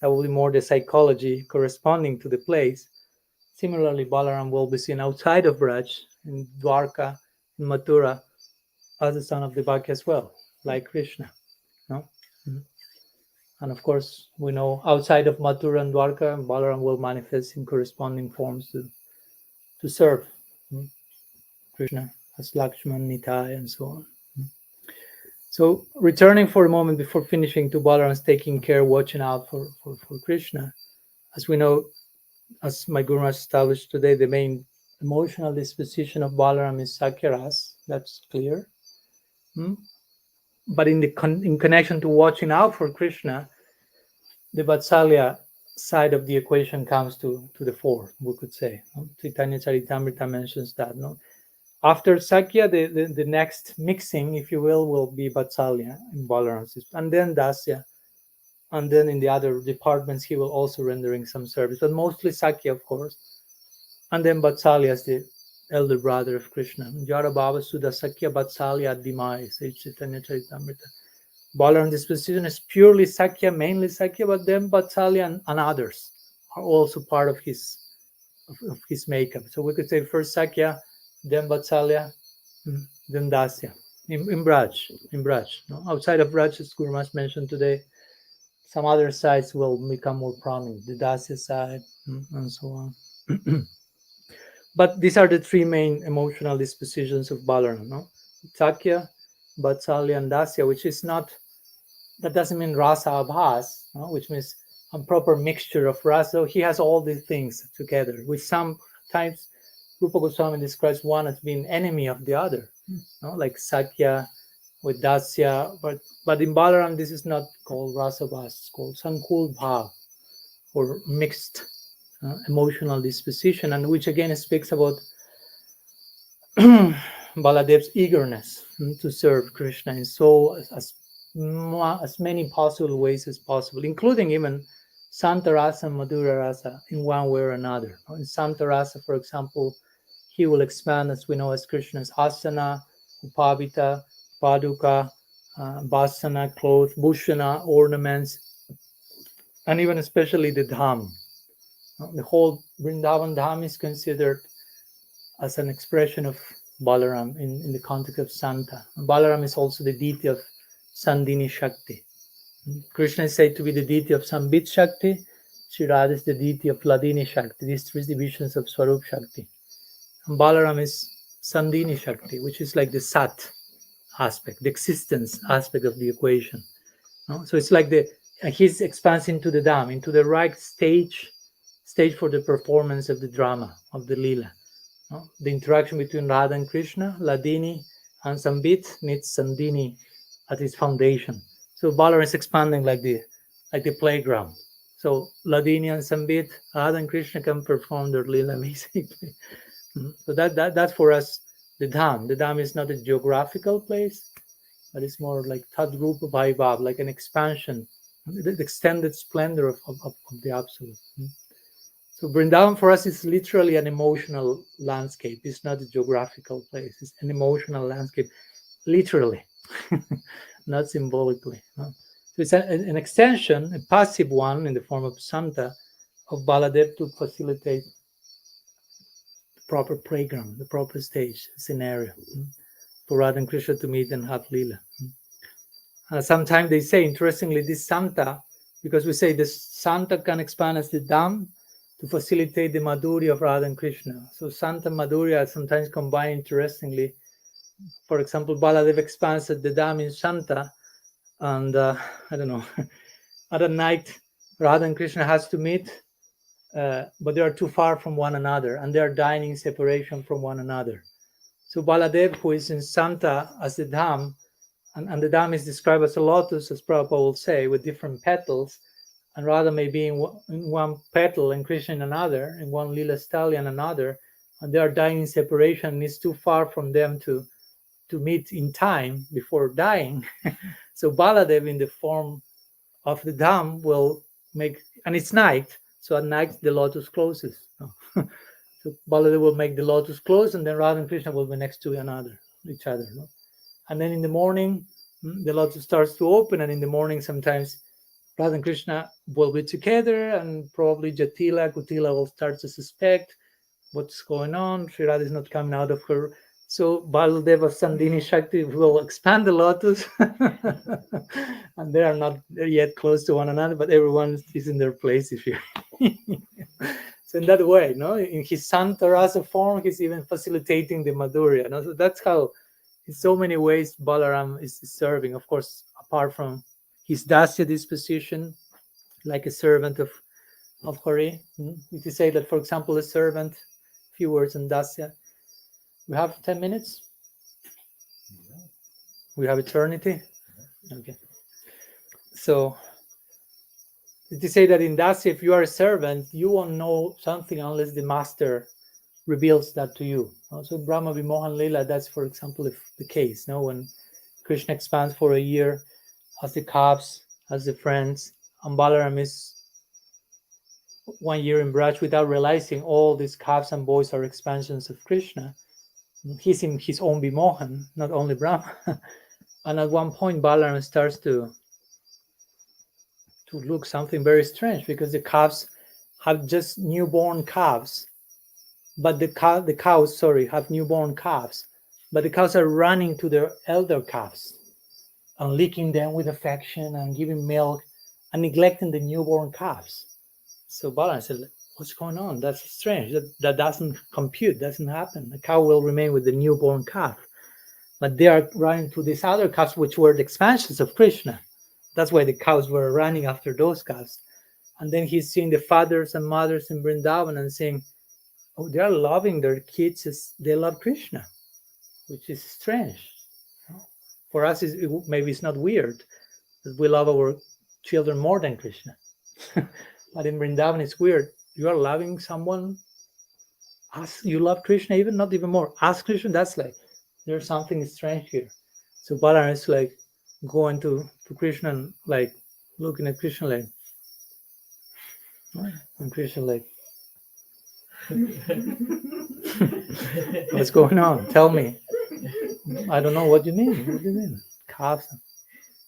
That will be more the psychology corresponding to the place. Similarly, Balaram will be seen outside of Braj, in Dwarka, in Mathura, as the son of Devaki as well, like Krishna. No? And of course, we know outside of Mathura and Dwarka, Balaram will manifest in corresponding forms to serve Krishna as Lakshman, Nitai, and so on. So returning for a moment before finishing to Balaram's taking care, watching out for Krishna. As we know, as my Guru Maharaj established today, the main emotional disposition of Balaram is Sakyaras. That's clear. But in connection to watching out for Krishna, the Vatsalya side of the equation comes to the fore, we could say. Chaitanya Charitamrita mentions that. After Sakya, the next mixing, if you will be Vatsalya in Balaram's system, and then Dasya, and then in the other departments he will also rendering some service, but mostly Sakya, of course, and then Vatsalya as the elder brother of Krishna. Jara Baba Sudha Sakya Vatsalya Dimai, says Chaitanya Charitamrita. Balaram disposition is purely Sakya, mainly Sakya, but then Vatsalya and others are also part of his makeup. So we could say first Sakya, then Vatsalya, then Dasya. In Braj. No? Outside of Braj, as Guru Maharaj mentioned today, some other sides will become more prominent, the Dasya side, and so on. But these are the three main emotional dispositions of Balaram, no? Sakya, Vatsalya, and Dasya, which is not, that doesn't mean rasa abhas, no? Which means a proper mixture of rasa. He has all these things together, which sometimes Rupa Goswami describes one as being enemy of the other, no? Like Sakya with Dasya, but in Balaram this is not called rasa abhas, it's called Sankul Bhav, or mixed emotional disposition, and which again speaks about Baladev's eagerness to serve Krishna in so as many possible ways as possible, including even Santa Rasa and Madhura Rasa in one way or another. In Santa Rasa, for example, he will expand, as we know, as Krishna's asana, upavita, paduka, vasana, clothes, bhushana, ornaments, and even especially the dham. The whole Vrindavan dham is considered as an expression of Balaram in the context of Santa. Balaram is also the deity of Sandini Shakti. Krishna is said to be the deity of Sambit Shakti. Sri Radha is the deity of Ladini Shakti. These three divisions of Swarup Shakti. And Balaram is Sandini Shakti, which is like the Sat aspect, the existence aspect of the equation. So it's like he's expands into the Dham, into the right stage for the performance of the drama, of the Leela. The interaction between Radha and Krishna, Ladini and Sambit, needs Sandini at its foundation. So Balaram is expanding like the playground. So Ladini and Sambit, Radha and Krishna can perform their Leela basically. So that's for us the Dham. The Dham is not a geographical place, but it's more like Tadrupa Vaibhav, like an expansion, the extended splendor of the Absolute. So Vrindavan for us is literally an emotional landscape. It's not a geographical place. It's an emotional landscape, literally, not symbolically. No? So it's an extension, a passive one in the form of Santa, of Baladev to facilitate the proper playground, the proper stage, scenario for Radha and Krishna to meet and have Leela. Sometimes they say, interestingly, this Santa, because we say this Santa can expand as the Dham, to facilitate the Madhurya of Radha and Krishna. So Santa Madhurya are sometimes combined interestingly. For example, Baladeva expands at the Dham in Santa, and I don't know, at a night Radha and Krishna has to meet, but they are too far from one another, and they are dining in separation from one another. So Baladev, who is in Santa as the Dham, and the Dham is described as a lotus, as Prabhupada will say, with different petals, and Radha may be in one petal and Krishna in another, in one Lila stali and another, and they are dying in separation, and it's too far from them to meet in time before dying. So Baladev, in the form of the Dham, will make, and it's night, so at night the lotus closes. So Baladev will make the lotus close, and then Radha and Krishna will be next to each other. And then in the morning, the lotus starts to open, and in the morning sometimes Radha and Krishna will be together, and probably Jatila, Kutila will start to suspect what's going on. Sri Radha is not coming out of her. So Baladeva Sandini Shakti will expand the lotus, and they are not yet close to one another, but everyone is in their place. If you, so in that way, in his Santa Rasa form, he's even facilitating the Madhurya. So that's how, in so many ways, Balaram is serving. Of course, apart from his Dasya disposition, like a servant of Hari. If you say that, for example, a servant, few words on Dasya. We have 10 minutes? We have eternity? Okay. So, if you say that in Dasya, if you are a servant, you won't know something unless the master reveals that to you. Also, Brahma Vimohan Lila, that's, for example, the case. When Krishna expands for a year as the calves, as the friends, and Balaram is 1 year in Braj without realizing all these calves and boys are expansions of Krishna. He's in his own Vimohan, not only Brahma. And at one point, Balaram starts to look something very strange, because the calves have just newborn calves, but the cows, have newborn calves, but the cows are running to their elder calves and licking them with affection and giving milk and neglecting the newborn calves. So Balaram said, what's going on? That's strange. That doesn't compute, doesn't happen. The cow will remain with the newborn calf. But they are running to these other calves, which were the expansions of Krishna. That's why the cows were running after those calves. And then he's seeing the fathers and mothers in Vrindavan and saying, oh, they are loving their kids as they love Krishna, which is strange. For us, maybe it's not weird that we love our children more than Krishna. But in Vrindavan, it's weird. You are loving someone as you love Krishna, even not even more. As Krishna, that's like, there's something strange here. So Balaram is like going to Krishna and like looking at Krishna like, and Krishna like, what's going on? Tell me. I don't know what you mean. What do you mean? Calves.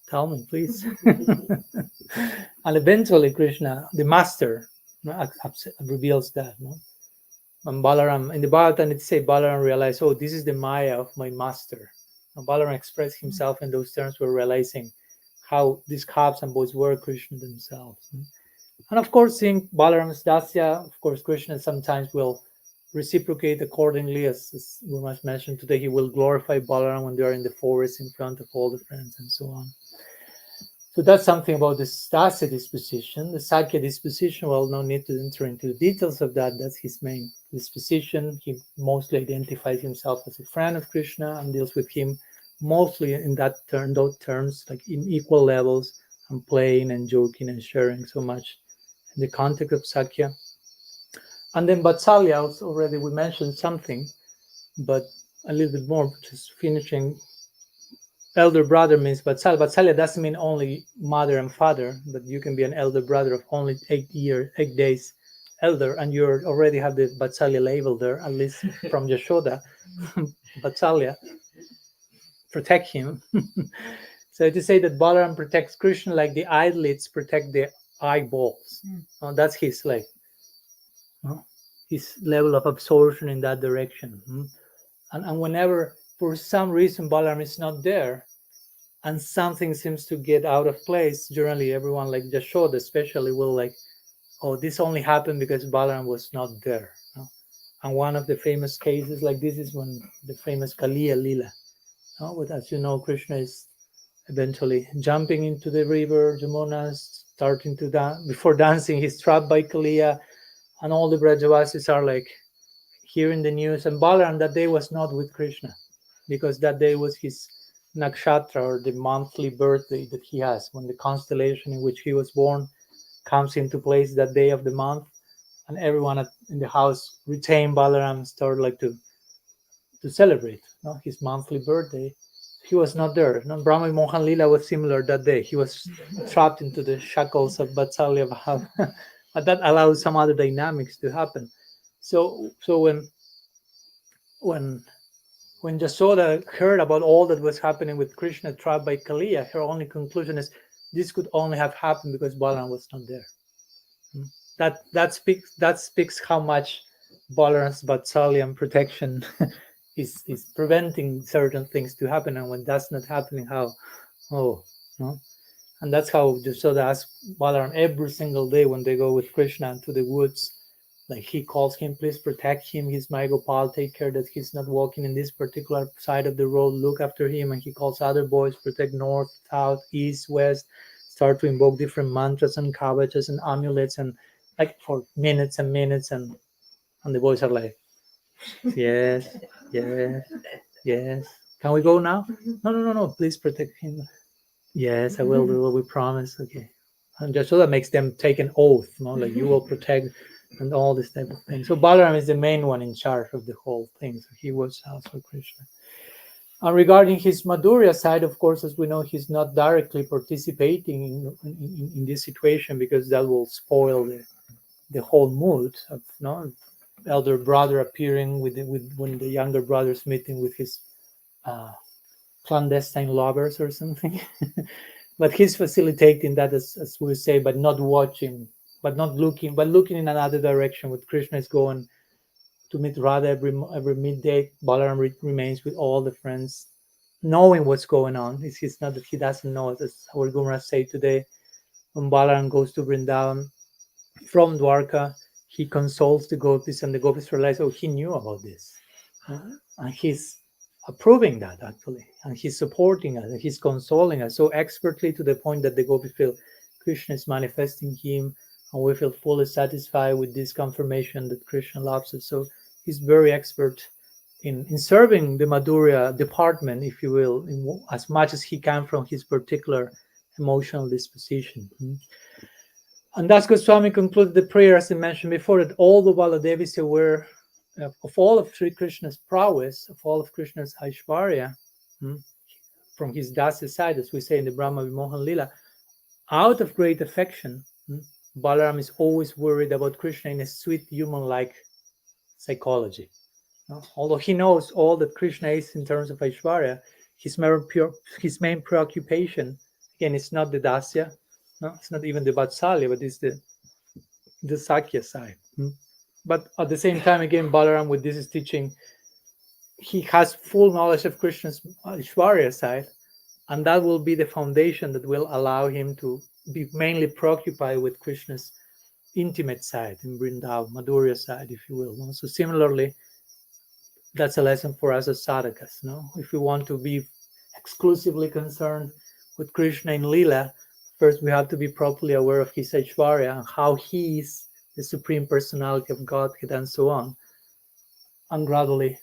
Tell me, please. And eventually Krishna, the master, reveals that. And Balaram, in the Bhagavatam, it says Balaram realized, oh, this is the Maya of my master. And Balaram expressed himself in those terms, were realizing how these calves and boys were Krishna themselves. And of course, seeing Balaram's dasya, of course, Krishna sometimes will reciprocate accordingly, as we must mention today. He will glorify Balaram when they are in the forest in front of all the friends and so on. So that's something about the Dasya disposition. The Sakya disposition, well, no need to enter into the details of that. That's his main disposition. He mostly identifies himself as a friend of Krishna and deals with him mostly in those terms, like in equal levels, and playing and joking and sharing so much in the context of Sakya. And then Vatsalya, already we mentioned something, but a little bit more, just finishing. Elder brother means Vatsalya. Vatsalya doesn't mean only mother and father, but you can be an elder brother of only 8 days elder, and you already have the Vatsalya label there, at least from Yashoda. Vatsalya, protect him. So to say that Balaram protects Krishna like the eyelids protect the eyeballs. That's his his level of absorption in that direction. And whenever, for some reason, Balaram is not there, and something seems to get out of place, generally everyone, like Yashoda especially, will like, oh, this only happened because Balaram was not there. And one of the famous cases like this is when the famous Kaliya Lila. But as you know, Krishna is eventually jumping into the river, Jamuna, starting to dance. Before dancing, he's trapped by Kaliya, and all the Brajavasis are like hearing the news. And Balaram that day was not with Krishna, because that day was his nakshatra, or the monthly birthday that he has, when the constellation in which he was born comes into place that day of the month, and everyone in the house retain Balaram, start like to celebrate his monthly birthday. He was not there. Brahma Mohan Lila was similar that day. He was trapped into the shackles of Vatsalya Bhav. But that allows some other dynamics to happen. So when Yashoda heard about all that was happening with Krishna trapped by Kaliya, her only conclusion is this could only have happened because Balaram was not there. That speaks how much Balaram's Vatsalya protection is preventing certain things to happen, and when that's not happening, how? And that's how Yashoda asks Balaram every single day when they go with Krishna into the woods. Like he calls him, please protect him. He's my Gopal. Take care that he's not walking in this particular side of the road. Look after him. And he calls other boys, protect north, south, east, west. Start to invoke different mantras and kavachas and amulets, and like for minutes and minutes, and the boys are like, yes, yes, yes. Can we go now? No. Please protect him. Yes, I will do what we promise. Okay. And Yashoda makes them take an oath, like you will protect, and all this type of thing. So Balaram is the main one in charge of the whole thing. So he was also Krishna. And regarding his Madhurya side, of course, as we know, he's not directly participating in this situation, because that will spoil the whole mood of elder brother appearing with when the younger brother's meeting with his uh, clandestine lovers or something. But he's facilitating that, as we say, but not watching, but not looking, but looking in another direction. What Krishna is going to meet Radha every midday, Balaram remains with all the friends, knowing what's going on. It's not that he doesn't know it, as our Gurus say today. When Balaram goes to Vrindavan from Dwarka, he consoles the gopis, and the gopis realize, oh, he knew about this. And he's approving that, actually. And he's supporting us, and he's consoling us so expertly, to the point that the gopis feel Krishna is manifesting him, and we feel fully satisfied with this confirmation that Krishna loves us. So he's very expert in serving the Madhurya department, if you will, as much as he can from his particular emotional disposition. And Das Goswami concluded the prayer, as I mentioned before, that all the Baladevi is aware of all of Sri Krishna's prowess, of all of Krishna's Aishwarya, from his Dasya side, as we say in the Brahma Vimohan Lila. Out of great affection, Balaram is always worried about Krishna in a sweet human-like psychology. Although he knows all that Krishna is in terms of Aishwarya, his main preoccupation, again, is not the Dasya, it's not even the Vatsalya, but it's the Sakya side. But at the same time, again, Balaram, with this is teaching, he has full knowledge of Krishna's Aishwarya side, and that will be the foundation that will allow him to be mainly preoccupied with Krishna's intimate side in Vrindavan, Madhurya side, if you will. So similarly, that's a lesson for us as sadhakas. If we want to be exclusively concerned with Krishna in Lila, first we have to be properly aware of his Aishwarya and how he is the Supreme Personality of Godhead and so on. And gradually,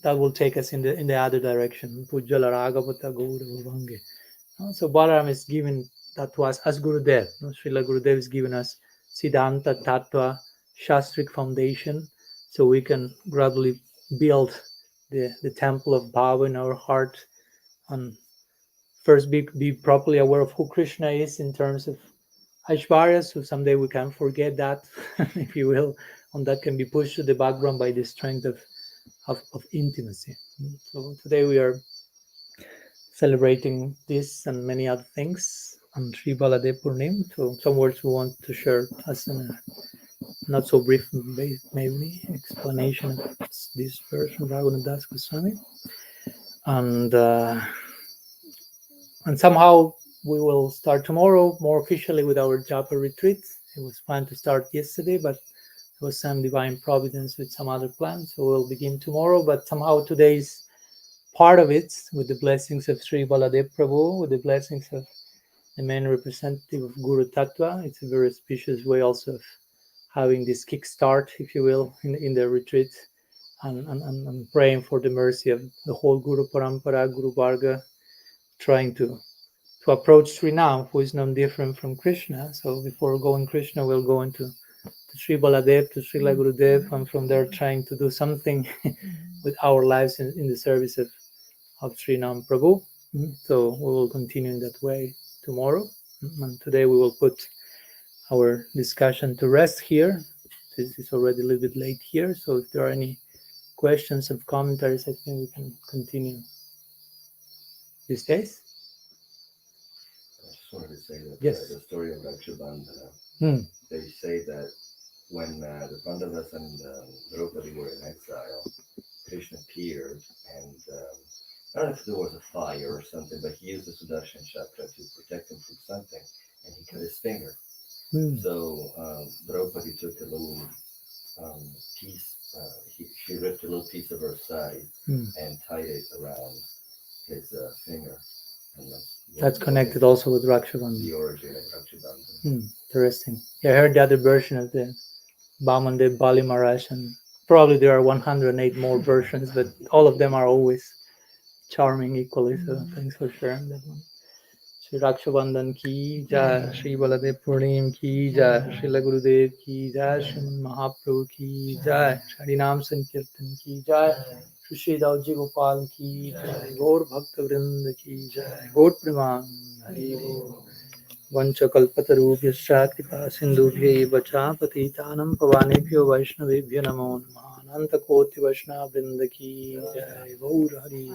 that will take us in the other direction. Pujjala Ragavata Gaura Vange. So Balaram is giving that to us as Gurudev. Srila Gurudev is giving us Siddhanta, Tattva, Shastric foundation, so we can gradually build the temple of Bhava in our heart, and first be properly aware of who Krishna is in terms of Aishwarya, so someday we can forget that, if you will, and that can be pushed to the background by the strength of intimacy. So today we are celebrating this and many other things on Sri Baladeva Purnima. So some words we want to share as a not so brief, maybe, explanation of this verse from Raghunath Das Goswami. And somehow we will start tomorrow more officially with our Japa retreat. It was planned to start yesterday, but there was some divine providence with some other plans, so we'll begin tomorrow. But somehow today's part of it, with the blessings of Sri Baladev Prabhu, with the blessings of the main representative of Guru Tattva, it's a very auspicious way also of having this kickstart, if you will, in the retreat, and praying for the mercy of the whole Guru Parampara, Guru Varga, trying to approach Sri Nam, who is none different from Krishna. So before going Krishna, we'll go into Sri Baladev, to Srila Gurudev, and from there trying to do something with our lives in the service of Sri Nam Prabhu. So we will continue in that way tomorrow. And today we will put our discussion to rest here. This is already a little bit late here, so if there are any questions or commentaries, I think we can continue these days. I just wanted to say that Yes. The story of Rakshabandhana, they say that when the Pandavas and Draupadi were in exile, Krishna appeared, and I don't know if there was a fire or something, but he used the Sudarshan Chakra to protect him from something, and he cut his finger. So Draupadi took a little piece, she ripped a little piece of her sari and tied it around his finger. And that's connected also with Rakshabandhana. The origin of Rakshabandhana. Interesting. Yeah, I heard the other version of the Bamandev Bali Maharaj, and probably there are 108 more versions, but all of them are always charming equally. So thanks for sharing that one. Shri Rakshabandhan ki jai, Shri Baladev Purnima ki jai, Srila Gurudev ki jai, Sriman Mahaprabhu ki jai, Shri Nam Sankirtan ki jai, Shri Dauji Gopal ki jai, Gaur Bhakta Vrinda ki jai, Gaur Priman Hari Bol. वंशकल्पतरुभ्यश्च कृपा सिन्धुभ्यैव च पतितानं पावनेभ्यो वैष्णवेभ्यो नमो नमः। अनन्तकोटि वैष्णव वृंद की जय। गौर हरि।